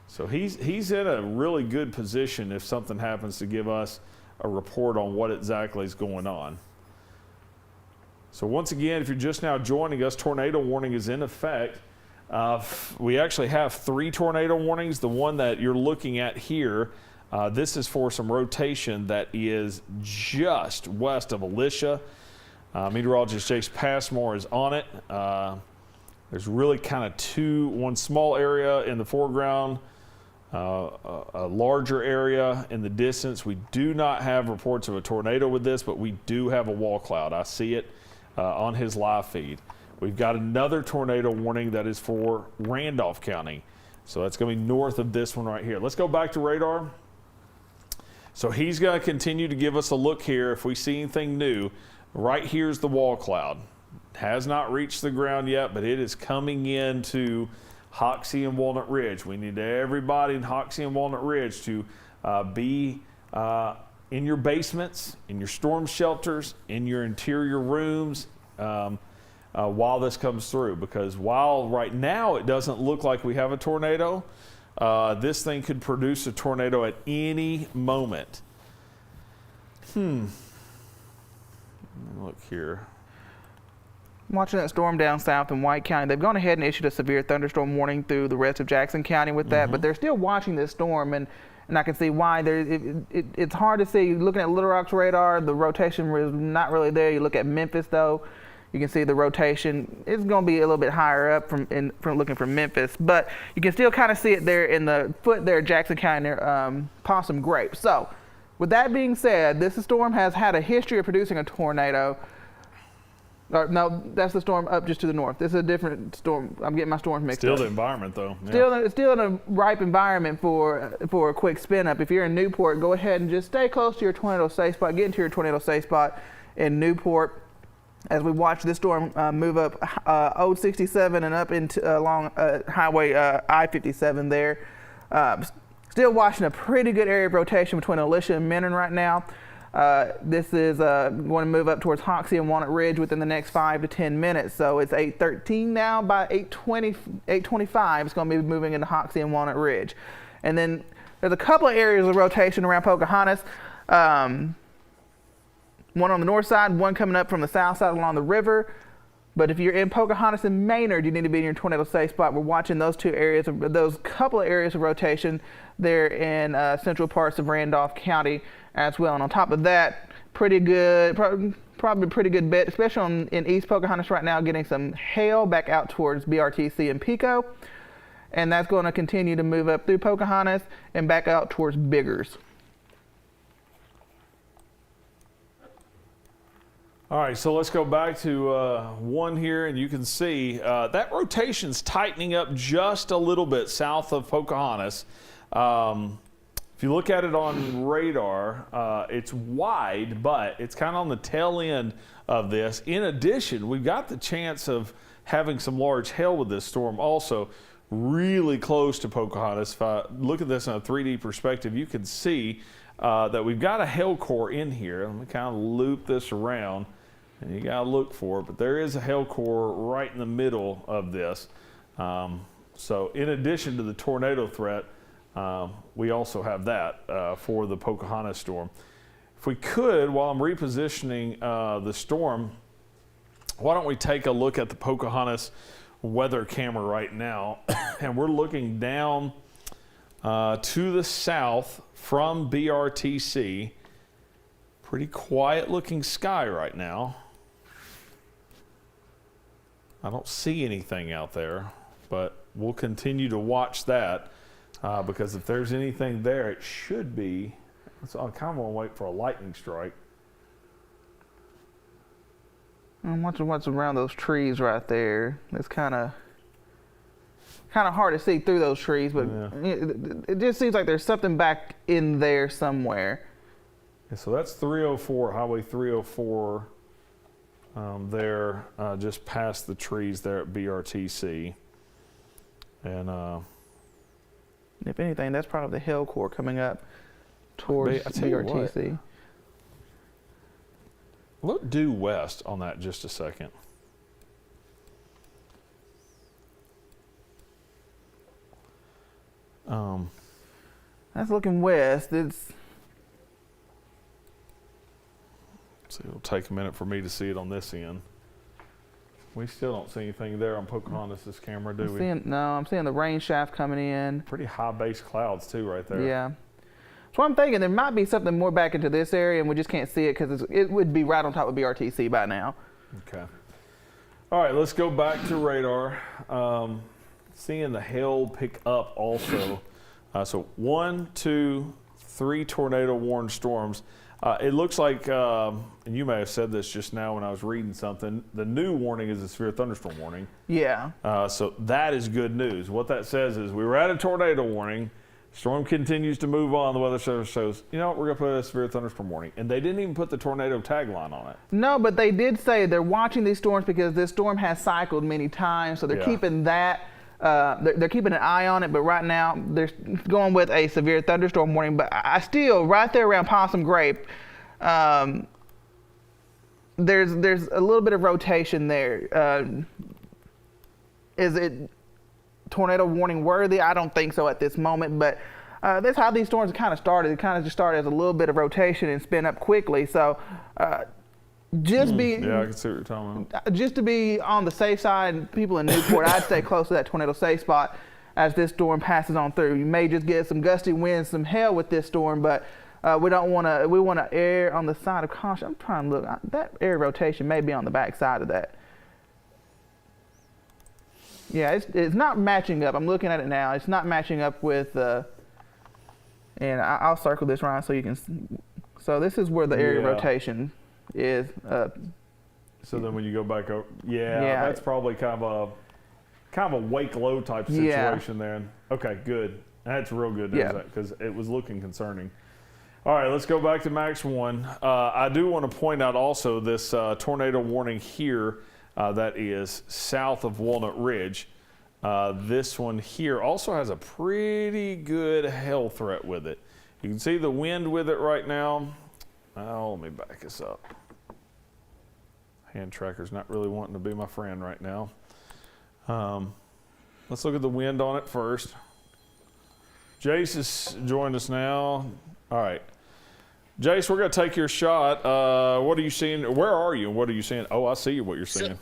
So he's in a really good position if something happens to give us a report on what exactly is going on. So once again, if you're just now joining us, tornado warning is in effect. We actually have 3 tornado warnings. The one that you're looking at here This is for some rotation that is just west of Alicia. Meteorologist Jace Passmore is on it. There's really kind of one small area in the foreground, a larger area in the distance. We do not have reports of a tornado with this, but we do have a wall cloud. I see it on his live feed. We've got another tornado warning that is for Randolph County. So that's going to be north of this one right here. Let's go back to radar. So he's going to continue to give us a look here if we see anything new. Right here's the wall cloud. Has not reached the ground yet, but it is coming into Hoxie and Walnut Ridge. We need everybody in Hoxie and Walnut Ridge to be in your basements, in your storm shelters, in your interior rooms while this comes through. Because while right now it doesn't look like we have a tornado, this thing could produce a tornado at any moment. Look here. Watching that storm down south in White County, they've gone ahead and issued a severe thunderstorm warning through the rest of Jackson County with that, but they're still watching this storm, and I can see why. It's hard to see. Looking at Little Rock's radar, the rotation is not really there. You look at Memphis, though, you can see the rotation. It's going to be a little bit higher up from looking from Memphis, but you can still kind of see it there in the foot there, Jackson County, near Possum Grape. So, with that being said, this storm has had a history of producing a tornado. No, that's the storm up just to the north. This is a different storm. I'm getting my storms mixed up. Still the environment, though. Yeah. Still in a ripe environment for a quick spin up. If you're in Newport, go ahead and just stay close to your tornado safe spot. Get into your tornado safe spot in Newport. As we watch this storm move up Old 67 and up into along Highway I-57 there. Still watching a pretty good area of rotation between Alicia and Imminent right now. This is going to move up towards Hoxie and Walnut Ridge within the next 5 to 10 minutes. So it's 8:13 now. By 8:25, it's going to be moving into Hoxie and Walnut Ridge. And then there's a couple of areas of rotation around Pocahontas. One on the north side, one coming up from the south side along the river. But if you're in Pocahontas and Maynard, you need to be in your tornado safe spot. We're watching those couple of areas of rotation there in central parts of Randolph County as well. And on top of that, pretty good, probably a pretty good bet, especially in East Pocahontas right now, getting some hail back out towards BRTC and Pico. And that's going to continue to move up through Pocahontas and back out towards Biggers. All right, so let's go back to one here, and you can see that rotation's tightening up just a little bit south of Pocahontas. If you look at it on radar, it's wide, but it's kind of on the tail end of this. In addition, we've got the chance of having some large hail with this storm also really close to Pocahontas. If I look at this in a 3D perspective, you can see that we've got a hail core in here. Let me kind of loop this around. And you got to look for it, but there is a hail core right in the middle of this. So in addition to the tornado threat, we also have that for the Pocahontas storm. If we could, while I'm repositioning the storm, why don't we take a look at the Pocahontas weather camera right now. And we're looking down to the south from BRTC. Pretty quiet looking sky right now. I don't see anything out there, but we'll continue to watch that because if there's anything there, it should be. So I kind of want to wait for a lightning strike. I'm watching what's around those trees right there. It's kind of hard to see through those trees, but it just seems like there's something back in there somewhere. Yeah, so that's 304, Highway 304. There, just past the trees there at BRTC. And if anything, that's probably the hail core coming up towards BRTC. Look due west on that just a second. That's looking west. So it'll take a minute for me to see it on this end. We still don't see anything there on Pocahontas' camera, do we? No, I'm seeing the rain shaft coming in. Pretty high base clouds too right there. Yeah. So I'm thinking there might be something more back into this area, and we just can't see it because it would be right on top of BRTC by now. Okay. All right, let's go back to radar. Seeing the hail pick up also. So 1, 2, 3 tornado warned storms. It looks like, and you may have said this just now when I was reading something, the new warning is a severe thunderstorm warning. Yeah. So that is good news. What that says is we were at a tornado warning. Storm continues to move on. The Weather Service shows, you know what, we're going to put a severe thunderstorm warning. And they didn't even put the tornado tagline on it. No, but they did say they're watching these storms because this storm has cycled many times. So they're keeping that. They're keeping an eye on it, but right now they're going with a severe thunderstorm warning. But I still, right there around Possum Grape, there's a little bit of rotation there. Is it tornado warning worthy? I don't think so at this moment, but that's how these storms kind of started. It kind of just started as a little bit of rotation and spin up quickly. So just be yeah, I can see what you're talking about. Just to be on the safe side, people in Newport, I'd stay close to that tornado safe spot as this storm passes on through. You may just get some gusty winds, some hail with this storm, but we don't want to. We want to err on the side of caution. I'm trying to look. That air rotation may be on the back side of that. Yeah, it's not matching up. I'm looking at it now. It's not matching up with, and I'll circle this, Ryan, so you can. So this is where the area rotation is. So then when you go back over, that's probably kind of a wake low type situation there. Okay, good. That's real good news because it was looking concerning. All right, let's go back to Max 1. I do want to point out also this tornado warning here. That is south of Walnut Ridge. This one here also has a pretty good hail threat with it. You can see the wind with it right now. Oh, let me back this up. Hand tracker's not really wanting to be my friend right now. Let's look at the wind on it first. Jace has joined us now. All right. Jace, we're going to take your shot. What are you seeing? Where are you? And what are you seeing? Oh, I see what you're seeing.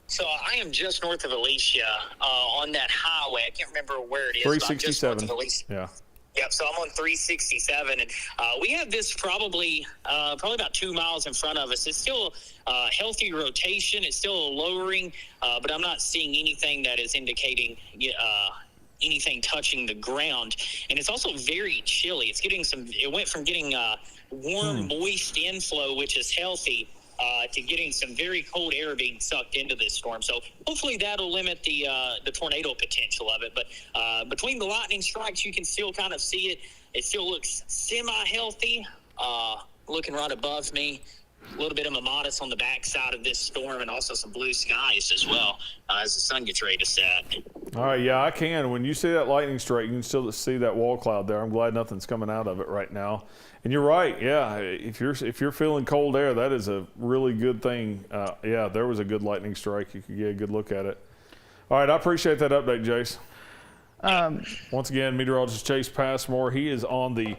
So I am just north of Alicia on that highway. I can't remember where it is. 367. Yeah. Yep. So I'm on 367, and we have this probably about 2 miles in front of us. It's still healthy rotation. It's still lowering, but I'm not seeing anything that is indicating anything touching the ground. And it's also very chilly. It went from getting warm, moist inflow, which is healthy, to getting some very cold air being sucked into this storm. So hopefully that'll limit the tornado potential of it. But between the lightning strikes, you can still kind of see it. It still looks semi-healthy, looking right above me. A little bit of a modest on the back side of this storm, and also some blue skies as well as the sun gets ready to set. All right, yeah, I can. When you see that lightning strike, you can still see that wall cloud there. I'm glad nothing's coming out of it right now. And you're right, yeah. If you're feeling cold air, that is a really good thing. Yeah, there was a good lightning strike. You could get a good look at it. All right, I appreciate that update, Jace. Once again, meteorologist Chase Passmore. He is on the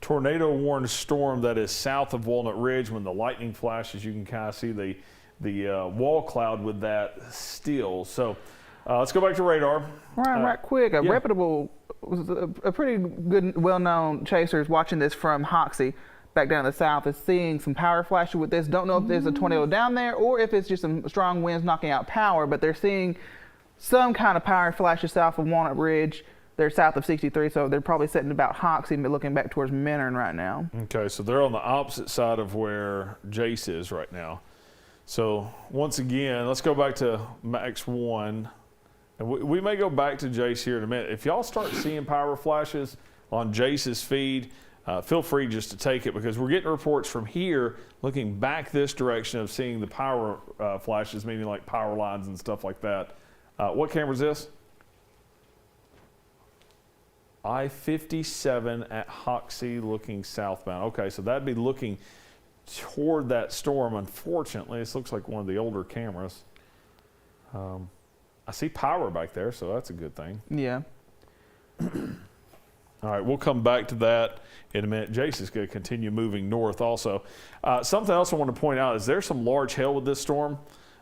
tornado warned storm that is south of Walnut Ridge. When the lightning flashes, you can kind of see the wall cloud with that still. So let's go back to radar. Right quick. Reputable, a pretty good, well-known chaser is watching this from Hoxie back down in the south, is seeing some power flashes with this. Don't know if there's a tornado down there or if it's just some strong winds knocking out power, but they're seeing some kind of power flashes south of Walnut Ridge. They're south of 63, so they're probably sitting about Hoxie, but looking back towards Minern right now. Okay, so they're on the opposite side of where Jace is right now. So once again, let's go back to Max 1. And we may go back to Jace here in a minute. If y'all start seeing power flashes on Jace's feed, feel free just to take it, because we're getting reports from here looking back this direction of seeing the power flashes, meaning like power lines and stuff like that. What camera is this? I-57 at Hoxie looking southbound. Okay, so that'd be looking toward that storm. Unfortunately, this looks like one of the older cameras. I see power back there, so that's a good thing. Yeah. All right, we'll come back to that in a minute. Jace is going to continue moving north also. Something else I want to point out is there's some large hail with this storm.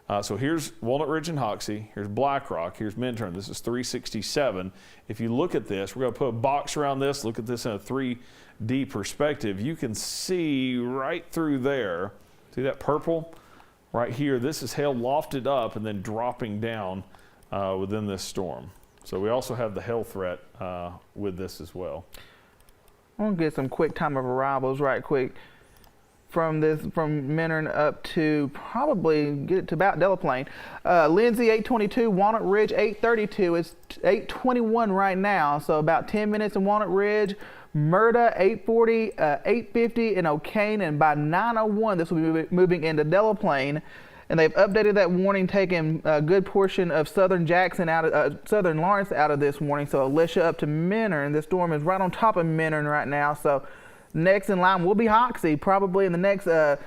So here's Walnut Ridge and Hoxie. Here's Black Rock. Here's Minturn. This is 367. If you look at this, we're going to put a box around this. Look at this in a 3D perspective. You can see right through there. See that purple? Right here, this is hail lofted up and then dropping down within this storm. So we also have the hail threat with this as well. I'm gonna get some quick time of arrivals right quick. From Minturn up to probably get it to about Delaplane. Lindsay 822, Walnut Ridge 832. It's 821 right now, so about 10 minutes in Walnut Ridge. Murda 840, 850 in O'Kane, and by 901 this will be moving into Delaplane. And they've updated that warning, taking a good portion of southern Jackson out of southern Lawrence out of this warning. So Alicia up to Minturn. This storm is right on top of Minturn right now. So next in line will be Hoxie, probably in the next 8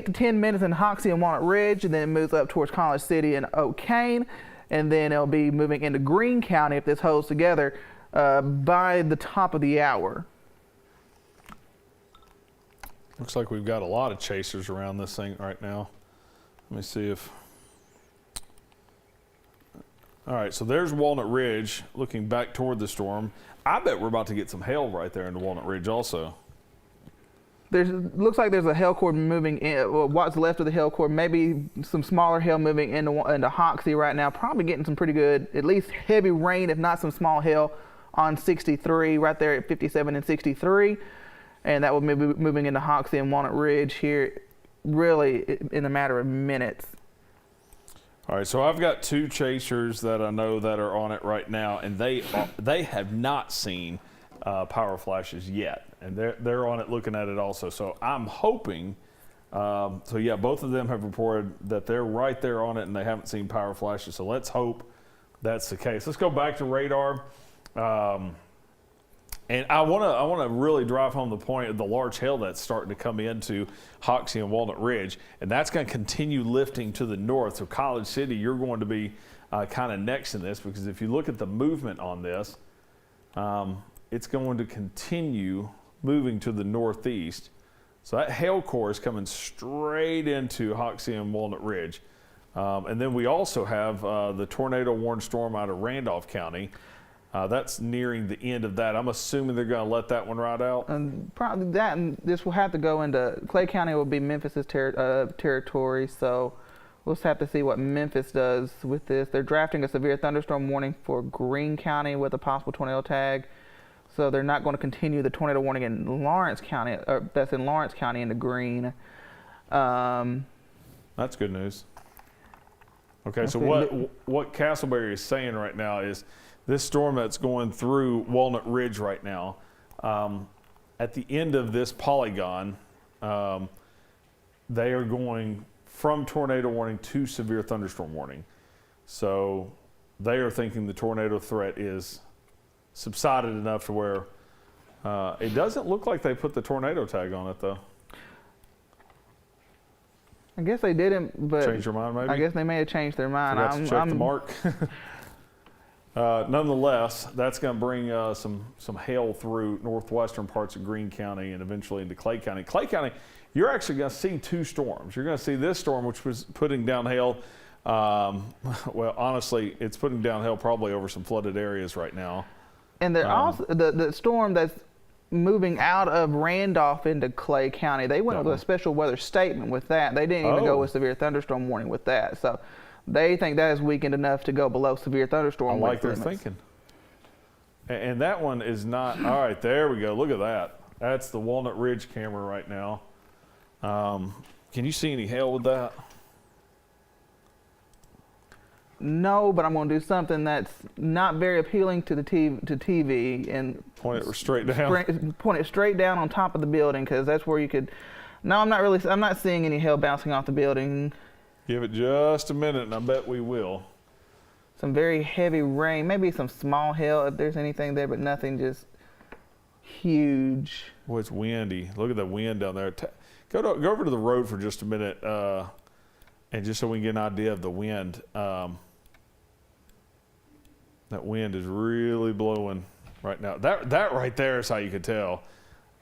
to 10 minutes in Hoxie and Walnut Ridge, and then it moves up towards College City and O'Kane, and then it'll be moving into Greene County if this holds together by the top of the hour. Looks like we've got a lot of chasers around this thing right now. Let me see if... All right, so there's Walnut Ridge looking back toward the storm. I bet we're about to get some hail right there into Walnut Ridge also. Looks like there's a hail core moving in, well, what's left of the hail core, maybe some smaller hail moving into Hoxie right now. Probably getting some pretty good, at least heavy rain, if not some small hail on 63 right there at 57 and 63. And that will be moving into Hoxie and Walnut Ridge here really in a matter of minutes. All right, so I've got two chasers that I know that are on it right now, and they have not seen power flashes yet, and they're on it looking at it also. So I'm hoping, so yeah, both of them have reported that they're right there on it and they haven't seen power flashes. So let's hope that's the case. Let's go back to radar. And I want to really drive home the point of the large hail that's starting to come into Hoxie and Walnut Ridge, and that's going to continue lifting to the north. So College City, you're going to be kind of next in this, because if you look at the movement on this, it's going to continue moving to the northeast. So that hail core is coming straight into Hoxie and Walnut Ridge. And then we also have the tornado warned storm out of Randolph County. That's nearing the end of that. I'm assuming they're going to let that one ride out. And probably that, and this will have to go into Clay County. Will be Memphis's territory. So we'll just have to see what Memphis does with this. They're drafting a severe thunderstorm warning for Greene County with a possible tornado tag. So they're not going to continue the tornado warning in Lawrence County. That's in Lawrence County into Greene. That's good news. Okay, so what Castleberry is saying right now is, this storm that's going through Walnut Ridge right now, at the end of this polygon, they are going from tornado warning to severe thunderstorm warning. So they are thinking the tornado threat is subsided enough to where it doesn't look like they put the tornado tag on it, though. I guess they didn't, but change their mind, maybe? I guess they may have changed their mind. Forgot to check the mark. Nonetheless, that's going to bring some hail through northwestern parts of Greene County and eventually into Clay County. Clay County, you're actually going to see two storms. You're going to see this storm, which was putting down hail. Well, honestly, it's putting down hail probably over some flooded areas right now. And they're also the storm that's moving out of Randolph into Clay County. They went with a special weather statement with that. They didn't even go with severe thunderstorm warning with that. So they think that is weakened enough to go below severe thunderstorm warning. I like their thinking. And that one is not. All right, there we go. Look at that. That's the Walnut Ridge camera right now. Can you see any hail with that? No, but I'm going to do something that's not very appealing to the TV and point it straight down. Point it straight down on top of the building, because that's where you could. No, I'm not seeing any hail bouncing off the building. Give it just a minute, and I bet we will. Some very heavy rain, maybe some small hail if there's anything there, but nothing just huge. Boy, it's windy. Look at the wind down there. Go over to the road for just a minute, and just so we can get an idea of the wind. That wind is really blowing right now. That right there is how you could tell.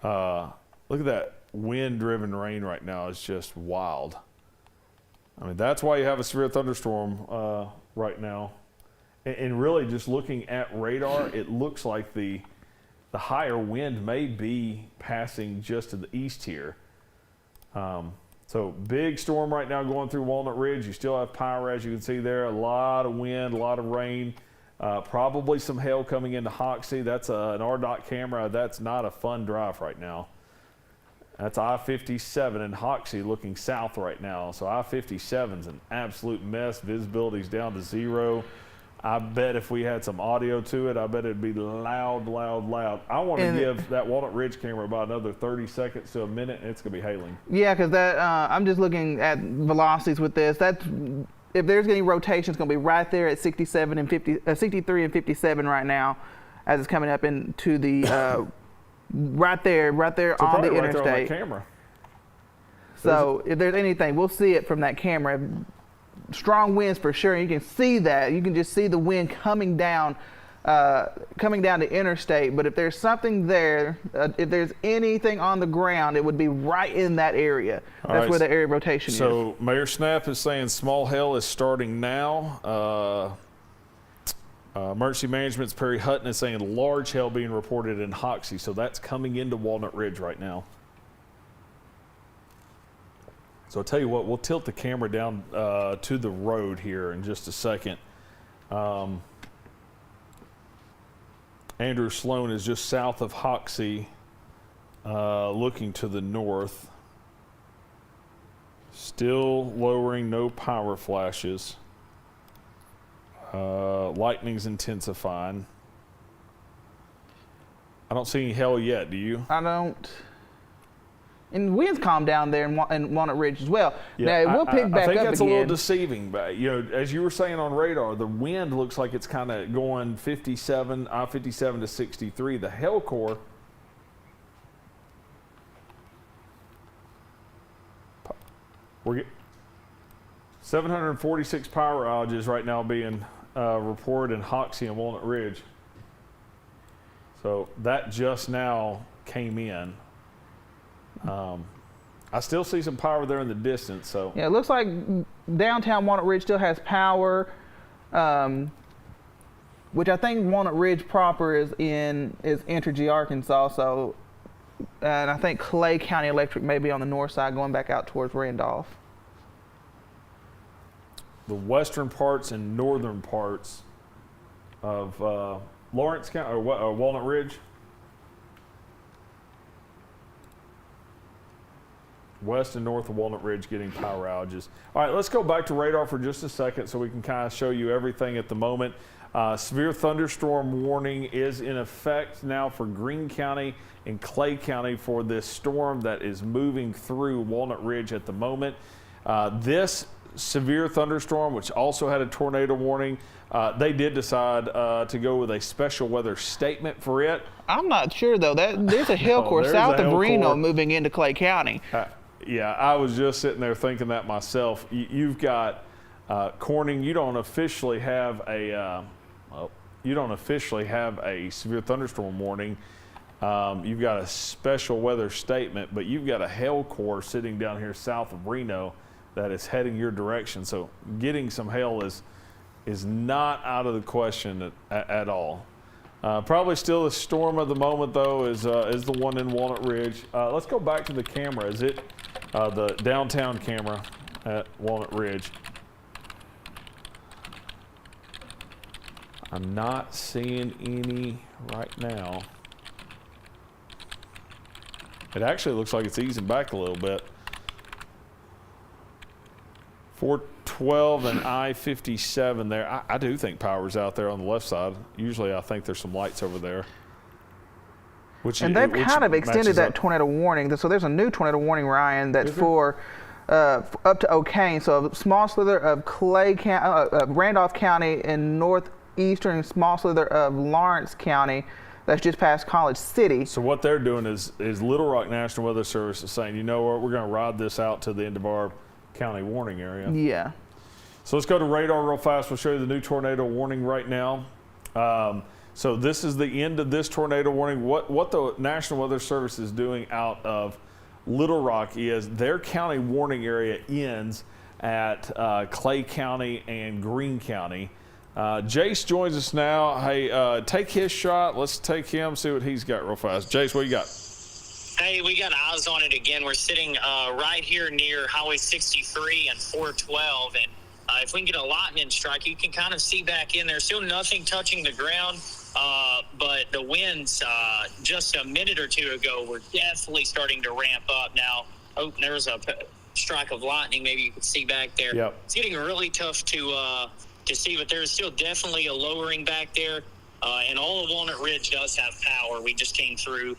Look at that wind-driven rain right now. It's just wild. I mean, that's why you have a severe thunderstorm right now. And really just looking at radar, it looks like the higher wind may be passing just to the east here. So big storm right now going through Walnut Ridge. You still have power, as you can see there. A lot of wind, a lot of rain. Probably some hail coming into Hoxie. That's an RDOT camera. That's not a fun drive right now. That's I-57 in Hoxie looking south right now. So I-57's an absolute mess. Visibility's down to 0. I bet if we had some audio to it, I bet it'd be loud, loud, loud. I want to give that Walnut Ridge camera about another 30 seconds to a minute, and it's going to be hailing. Yeah, because that I'm just looking at velocities with this. That's if there's any rotation, it's going to be right there at 67 and 63 and 57 right now, as it's coming up into the right there So on the right interstate. there on that camera. So if there's anything, we'll see it from that camera. Strong winds for sure. You can see that. You can just see the wind coming down the interstate. But if there's something there, if there's anything on the ground, it would be right in that area. That's where the area of rotation is. So Mayor Snap is saying small hail is starting now. Emergency Management's Perry Hutton is saying large hail being reported in Hoxie. So that's coming into Walnut Ridge right now. So I'll tell you what, we'll tilt the camera down to the road here in just a second. Andrew Sloan is just south of Hoxie, looking to the north. Still lowering, no power flashes. Lightning's intensifying. I don't see any hail yet, do you? I don't. And winds calm down there in Walnut Ridge as well. Yeah, now, it will pick back up again. I think that's a little deceiving. But, you know, as you were saying on radar, the wind looks like it's kind of going 57, I-57 to 63. The hail core, we're getting 746 power outages right now being reported in Hoxie and Walnut Ridge. So that just now came in. I still see some power there in the distance. So yeah, it looks like downtown Walnut Ridge still has power, which I think Walnut Ridge proper is Entergy, Arkansas. So, and I think Clay County Electric may be on the north side, going back out towards Randolph. The western parts and northern parts of Lawrence County or Walnut Ridge. West and north of Walnut Ridge getting power outages. All right, let's go back to radar for just a second so we can kind of show you everything at the moment. Severe thunderstorm warning is in effect now for Greene County and Clay County for this storm that is moving through Walnut Ridge at the moment. This severe thunderstorm, which also had a tornado warning, they did decide to go with a special weather statement for it. I'm not sure, though. There's a hail core south of Reno moving into Clay County. Yeah, I was just sitting there thinking that myself. You've got Corning. You don't officially have a severe thunderstorm warning. You've got a special weather statement, but you've got a hail core sitting down here south of Reno that is heading your direction. So getting some hail is not out of the question at all. Probably still the storm of the moment, though, is the one in Walnut Ridge. Let's go back to the camera. Is it the downtown camera at Walnut Ridge? I'm not seeing any right now. It actually looks like it's easing back a little bit. 412 and I-57 there. I do think power's out there on the left side. Usually I think there's some lights over there. And they've kind of extended that tornado warning. So there's a new tornado warning, Ryan, that's for up to O'Kane. So a small slither of Randolph County and northeastern small slither of Lawrence County. That's just past College City. So what they're doing is Little Rock National Weather Service is saying, you know what, we're going to ride this out to the end of our county warning area. Yeah. So let's go to radar real fast. We'll show you the new tornado warning right now. So this is the end of this tornado warning. What the National Weather Service is doing out of Little Rock is their county warning area ends at Clay County and Greene County. Jace joins us now. Hey, take his shot. Let's take him, see what he's got real fast. Jace, what you got? Hey, we got eyes on it again. We're sitting right here near Highway 63 and 412. And if we can get a lightning strike, you can kind of see back in there. Still nothing touching the ground, but the winds just a minute or two ago were definitely starting to ramp up. Now, there was a strike of lightning. Maybe you could see back there. Yep. It's getting really tough to see, but there's still definitely a lowering back there. And all of Walnut Ridge does have power. We just came through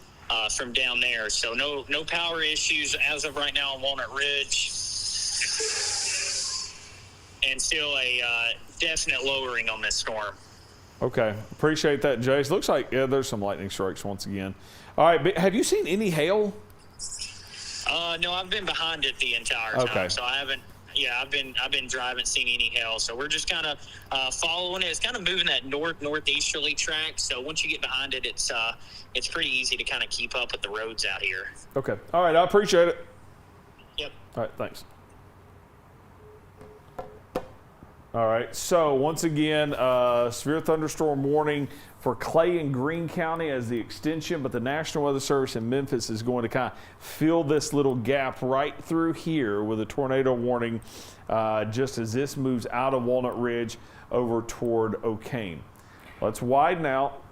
from down there. So no power issues as of right now on Walnut Ridge. And still a definite lowering on this storm. Okay, appreciate that, Jace. Looks like, yeah, there's some lightning strikes once again. All right, but have you seen any hail? No, I've been behind it the entire time. Okay. So I haven't. Yeah, I've been driving, seen any hail. So we're just kind of following it. It's kind of moving that northeasterly track. So once you get behind it, it's pretty easy to kind of keep up with the roads out here. Okay. All right, I appreciate it. Yep. All right, thanks. All right, so once again, severe thunderstorm warning for Clay and Greene County as the extension, but the National Weather Service in Memphis is going to kind of fill this little gap right through here with a tornado warning just as this moves out of Walnut Ridge over toward O'Kane. Let's widen out.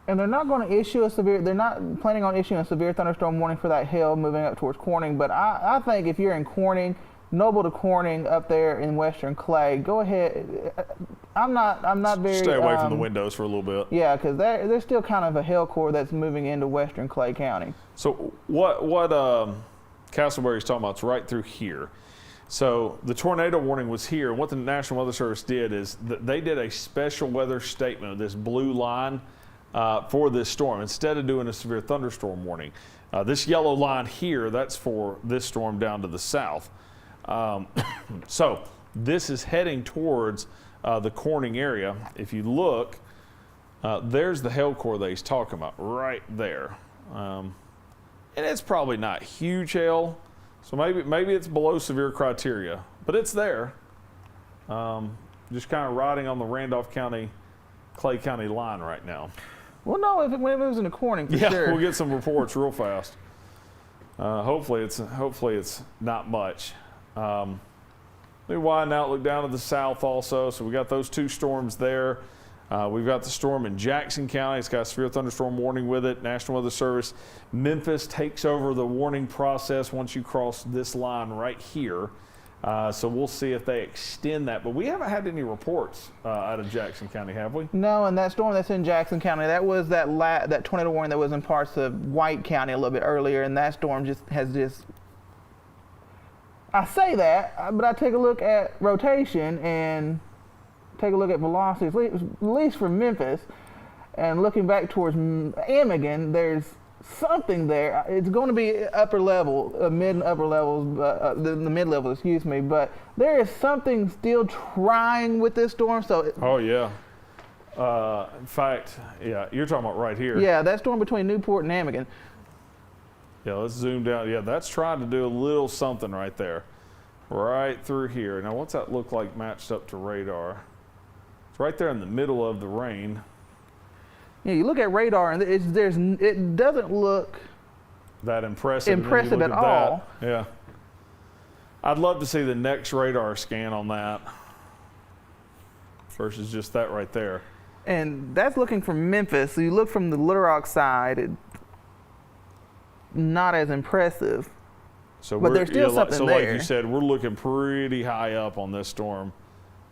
And they're not going to issue they're not planning on issuing a severe thunderstorm warning for that hill moving up towards Corning, but I think if you're in Corning, Noble to Corning up there in western Clay, go ahead. I'm not very. Stay away from the windows for a little bit. Yeah, because there's still kind of a hail core that's moving into western Clay County. So what Castleberry's talking about is right through here. So the tornado warning was here. What the National Weather Service did is they did a special weather statement with this blue line for this storm instead of doing a severe thunderstorm warning. This yellow line here, that's for this storm down to the south. So this is heading towards the Corning area. If you look, there's the hail core that he's talking about right there. And it's probably not huge hail, so maybe it's below severe criteria, but it's there. Just kind of riding on the Randolph County, Clay County line right now. Well, no, if it moves into Corning, for sure. We'll get some reports real fast. Hopefully it's not much. Let me widen out, look down to the south also. So we got those two storms there. We've got the storm in Jackson County. It's got a severe thunderstorm warning with it. National Weather Service. Memphis takes over the warning process once you cross this line right here. So we'll see if they extend that. But we haven't had any reports out of Jackson County, have we? No, and that storm that's in Jackson County, that was that tornado warning that was in parts of White County a little bit earlier, and that storm has I say that, but I take a look at rotation and take a look at velocity, at least for Memphis, and looking back towards Amigan, there's something there. It's going to be upper level, mid and upper levels, the mid level, excuse me, but there is something still trying with this storm. So. Oh, yeah. In fact, yeah, you're talking about right here. Yeah, that storm between Newport and Amigan. Yeah, let's zoom down. Yeah, that's trying to do a little something right there. Right through here. Now, what's that look like matched up to radar? It's right there in the middle of the rain. Yeah, you look at radar, and it doesn't look that impressive at all. That, yeah. I'd love to see the next radar scan on that versus just that right there. And that's looking from Memphis. So you look from the Little Rock side, not as impressive. So but there's still something so there. Like you said, we're looking pretty high up on this storm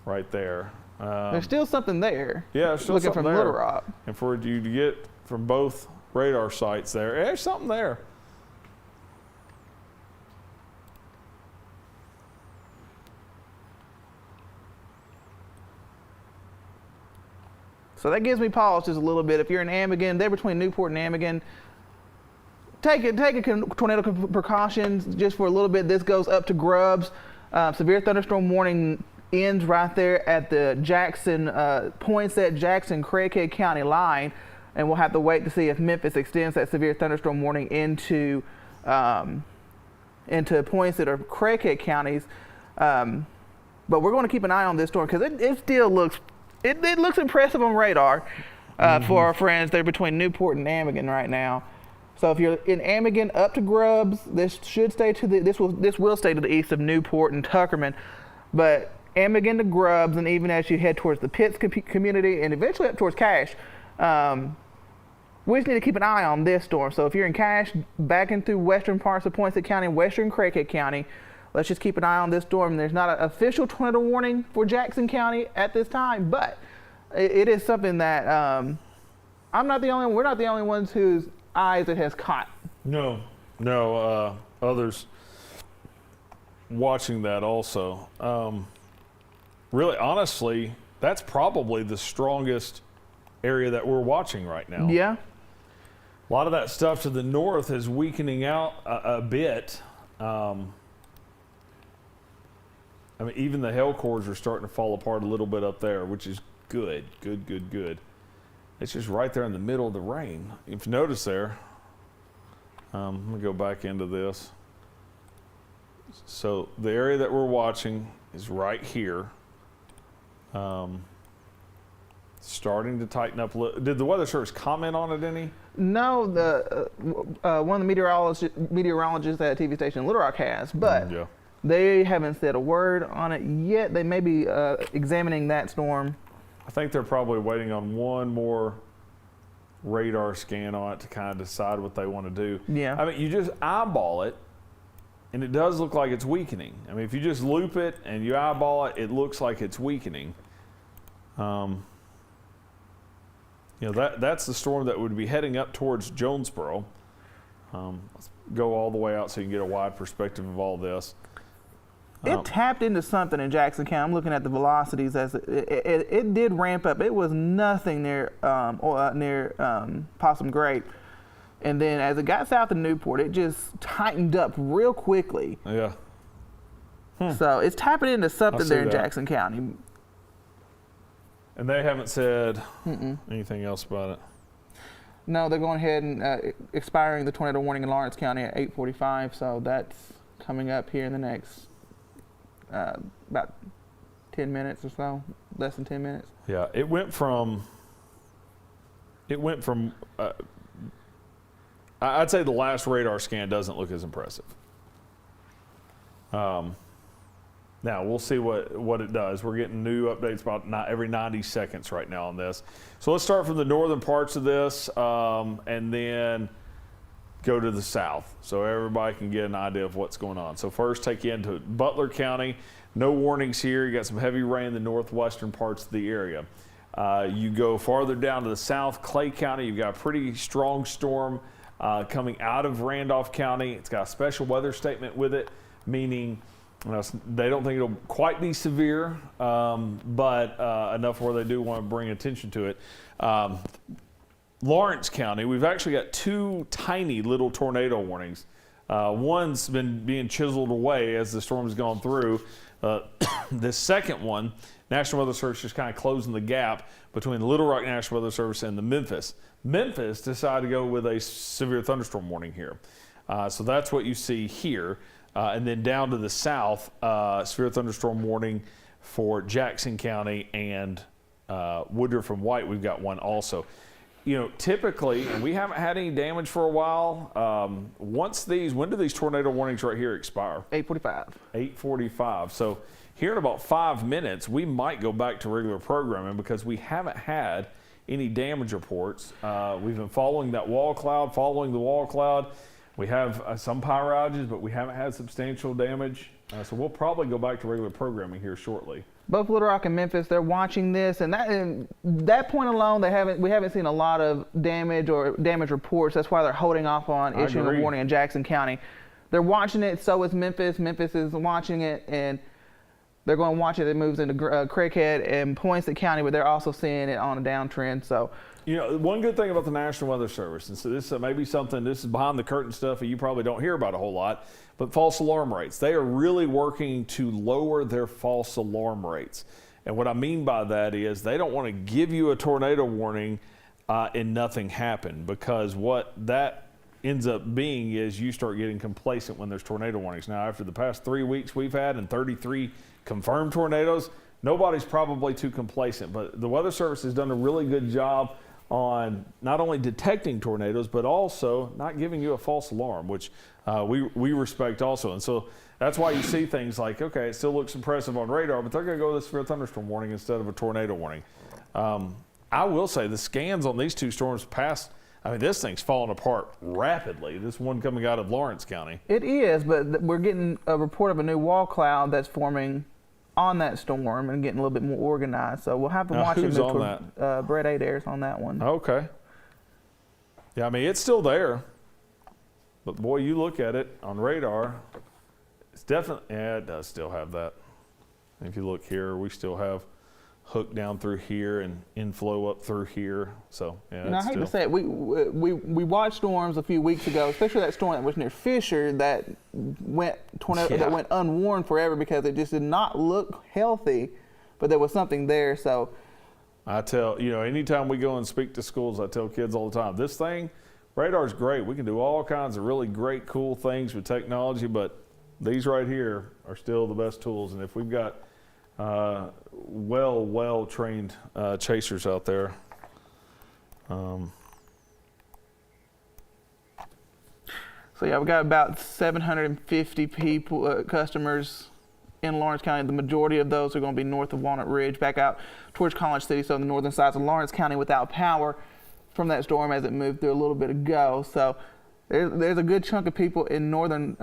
right there. There's still something there. Yeah, there's still looking something from there. Little Rock. And for you to get from both radar sites there's something there. So that gives me pause just a little bit. If you're in Amigan, they're between Newport and Amigan. Take a tornado precautions just for a little bit. This goes up to Grubbs. Severe thunderstorm warning ends right there at the Jackson, Poinsett, Jackson, Craighead County line. And we'll have to wait to see if Memphis extends that severe thunderstorm warning into Poinsett or Craighead counties. But we're going to keep an eye on this storm because it still looks impressive on radar for our friends. They're between Newport and Amigan right now. So if you're in Amigan up to Grubbs, this should stay to this will stay to the east of Newport and Tuckerman, but Amigan to Grubbs, and even as you head towards the Pitts community and eventually up towards Cache, we just need to keep an eye on this storm. So if you're in Cache, backing through western parts of Poinsett County and western Craighead County, let's just keep an eye on this storm. There's not an official tornado warning for Jackson County at this time, but it is something that we're not the only ones whose eyes it has caught. No, others watching that also. Really, honestly, that's probably the strongest area that we're watching right now. Yeah. A lot of that stuff to the north is weakening out a bit. I mean, even the hail cores are starting to fall apart a little bit up there, which is good. It's just right there in the middle of the rain. If you notice there, I'm going to go back into this. So the area that we're watching is right here. Starting to tighten up a little. Did the Weather Service comment on it any? No, one of the meteorologists at a TV station in Little Rock has, but Yeah. they haven't said a word on it yet. They may be examining that storm. I think they're probably waiting on one more radar scan on it to kind of decide what they want to do. Yeah. I mean, you just eyeball it, and it does look like it's weakening. I mean, if you just loop it and you eyeball it, it looks like it's weakening. That's the storm that would be heading up towards Jonesboro. Let's go all the way out so you can get a wide perspective of all this. It tapped into something in Jackson County. I'm looking at the velocities as it did ramp up. It was nothing near Possum Grape, and then as it got south of Newport, it just tightened up real quickly. Yeah. So it's tapping into something there in that. Jackson County. And they haven't said anything else about it. No, they're going ahead and expiring the tornado warning in Lawrence County at 8:45. So that's coming up here in the next about 10 minutes or so, less than 10 minutes. Yeah, it went from. I'd say the last radar scan doesn't look as impressive. Now we'll see what it does. We're getting new updates about every 90 seconds right now on this. So let's start from the northern parts of this, and then go to the south, so everybody can get an idea of what's going on. So first, take you into Butler County. No warnings here. You got some heavy rain in the northwestern parts of the area. You go farther down to the south, Clay County. You've got a pretty strong storm coming out of Randolph County. It's got a special weather statement with it, meaning they don't think it'll quite be severe, but enough where they do want to bring attention to it. Lawrence County, we've actually got two tiny little tornado warnings. One's been being chiseled away as the storm's gone through. The second one, National Weather Service is kind of closing the gap between the Little Rock National Weather Service and the Memphis. Memphis decided to go with a severe thunderstorm warning here. So that's what you see here. And then down to the south, severe thunderstorm warning for Jackson County and Woodruff and White. We've got one also. Typically, and we haven't had any damage for a while. When do these tornado warnings right here expire? 8:45. 8:45. So here in about 5 minutes, we might go back to regular programming because we haven't had any damage reports. We've been following the wall cloud. We have some power outages, but we haven't had substantial damage. So we'll probably go back to regular programming here shortly. Both Little Rock and Memphis, they're watching this, and that point alone, we haven't seen a lot of damage or damage reports. That's why they're holding off on issuing a warning in Jackson County. They're watching it. So is Memphis. Memphis is watching it, and they're going to watch it. It moves into Craighead and Poinsett County, but they're also seeing it on a downtrend. So. One good thing about the National Weather Service, and so this may be something, this is behind the curtain stuff that you probably don't hear about a whole lot, but false alarm rates. They are really working to lower their false alarm rates. And what I mean by that is they don't want to give you a tornado warning and nothing happen, because what that ends up being is you start getting complacent when there's tornado warnings. Now, after the past 3 weeks we've had and 33 confirmed tornadoes, nobody's probably too complacent. But the Weather Service has done a really good job on not only detecting tornadoes, but also not giving you a false alarm, which we respect also. And so that's why you see things like, okay, it still looks impressive on radar, but they're going to go with a severe thunderstorm warning instead of a tornado warning. I will say the scans on these two storms past, I mean, this thing's falling apart rapidly. This one coming out of Lawrence County. It is, but we're getting a report of a new wall cloud that's forming on that storm and getting a little bit more organized. So we'll have to watch it. Who's on that? Brett Adair's on that one. Okay. Yeah, I mean, it's still there. But boy, you look at it on radar, it's definitely, yeah, it does still have that. If you look here, we still have hook down through here and inflow up through here. So, yeah, And I hate to say it, we watched storms a few weeks ago, especially that storm that was near Fisher that went that went unwarned forever because it just did not look healthy, but there was something there. So I tell, anytime we go and speak to schools, I tell kids all the time, this thing, radar's great. We can do all kinds of really great, cool things with technology, but these right here are still the best tools. And if we've got well-trained chasers out there. So yeah, we got about 750 people, customers in Lawrence County. The majority of those are going to be north of Walnut Ridge, back out towards College City, so the northern sides of Lawrence County without power from that storm as it moved through a little bit ago. So there's a good chunk of people in northern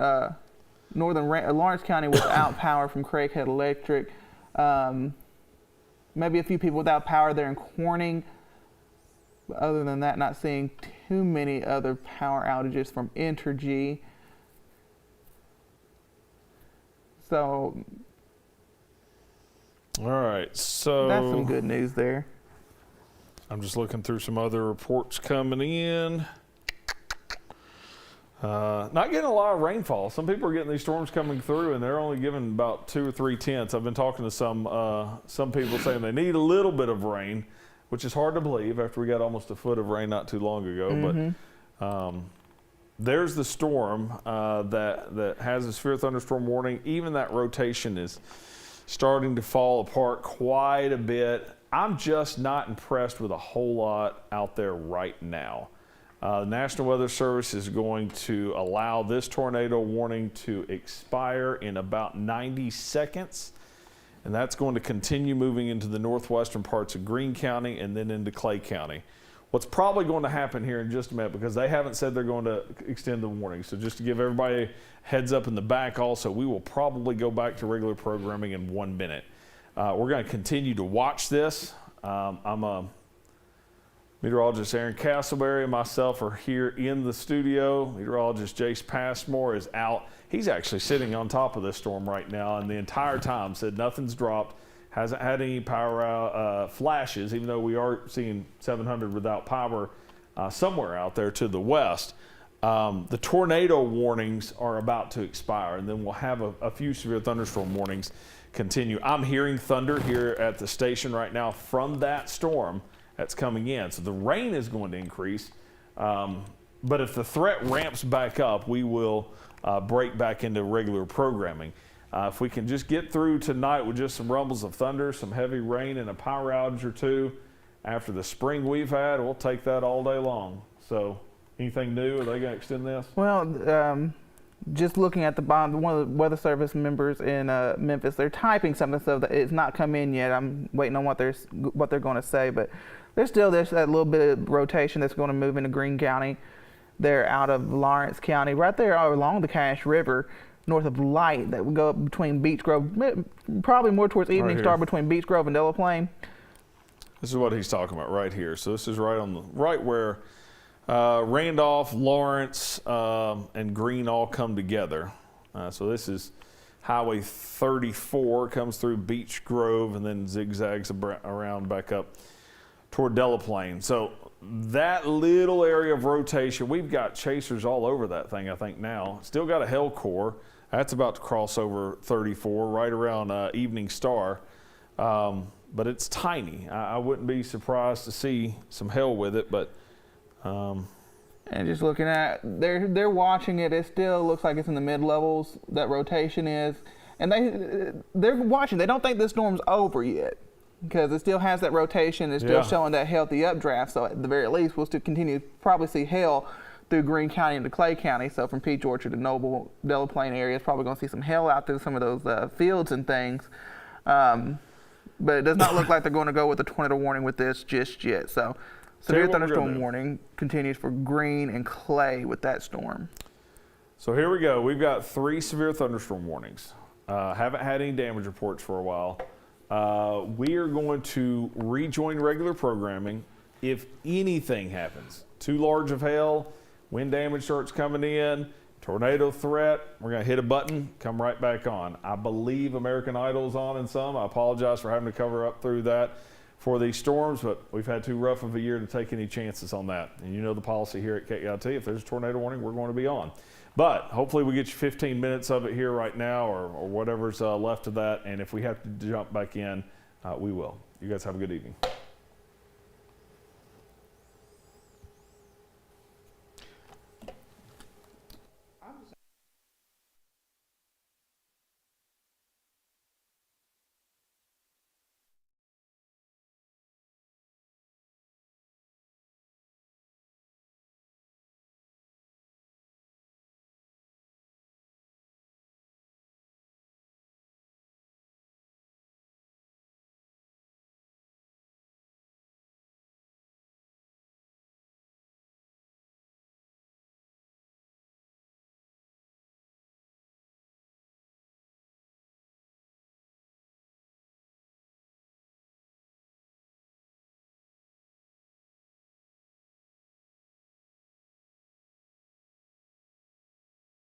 Lawrence County without power from Craighead Electric. Maybe a few people without power there in Corning. Other than that, not seeing too many other power outages from Entergy. So, all right, so that's some good news there. I'm just looking through some other reports coming in. Not getting a lot of rainfall. Some people are getting these storms coming through, and they're only giving about 2 or 3 tenths. I've been talking to some people saying they need a little bit of rain, which is hard to believe after we got almost a foot of rain not too long ago. Mm-hmm. But there's the storm that has a severe thunderstorm warning. Even that rotation is starting to fall apart quite a bit. I'm just not impressed with a whole lot out there right now. The National Weather Service is going to allow this tornado warning to expire in about 90 seconds, and that's going to continue moving into the northwestern parts of Greene County and then into Clay County. What's probably going to happen here in just a minute, because they haven't said they're going to extend the warning, so just to give everybody a heads up in the back also, we will probably go back to regular programming in 1 minute. We're going to continue to watch this. Meteorologist Aaron Castleberry and myself are here in the studio. Meteorologist Jace Passmore is out. He's actually sitting on top of this storm right now, and the entire time said nothing's dropped, hasn't had any power flashes, even though we are seeing 700 without power somewhere out there to the west. The tornado warnings are about to expire, and then we'll have a few severe thunderstorm warnings continue. I'm hearing thunder here at the station right now from that storm that's coming in. So the rain is going to increase, but if the threat ramps back up, we will break back into regular programming. If we can just get through tonight with just some rumbles of thunder, some heavy rain, and a power outage or two after the spring we've had, we'll take that all day long. So anything new? Are they going to extend this? Well, just looking at the bottom, one of the Weather Service members in Memphis, they're typing something so that it's not come in yet. I'm waiting on what they're going to say, but there's that little bit of rotation that's going to move into Greene County. They're out of Lawrence County, right there along the Cache River, north of Light, that would go up between Beech Grove, probably more towards Evening Star, between Beech Grove and Delaplane. This is what he's talking about right here. So this is right where Randolph, Lawrence, and Greene all come together. So this is Highway 34, comes through Beech Grove and then zigzags around back up toward Delaplane. So that little area of rotation, we've got chasers all over that thing, I think now. Still got a hell core. That's about to cross over 34, right around Evening Star. But it's tiny. I wouldn't be surprised to see some hell with it, but And just looking at, they're watching it. It still looks like it's in the mid levels. That rotation is, and they're watching. They don't think this storm's over yet because it still has that rotation. It's still showing that healthy updraft. So at the very least, we'll still continue to probably see hail through Greene County into Clay County. So from Peach Orchard to Noble, Delaplane area, it's probably going to see some hail out through some of those fields and things. But it does not look like they're going to go with a tornado warning with this just yet. So severe thunderstorm warning continues for Greene and Clay with that storm. So here we go. We've got 3 severe thunderstorm warnings. Haven't had any damage reports for a while. We are going to rejoin regular programming if anything happens. Too large of hail, wind damage starts coming in, tornado threat, we're going to hit a button, come right back on. I believe American Idol's on in some. I apologize for having to cover up through that for these storms, but we've had too rough of a year to take any chances on that. And you know the policy here at KIT, if there's a tornado warning, we're going to be on. But hopefully we get you 15 minutes of it here right now or whatever's left of that. And if we have to jump back in, we will. You guys have a good evening.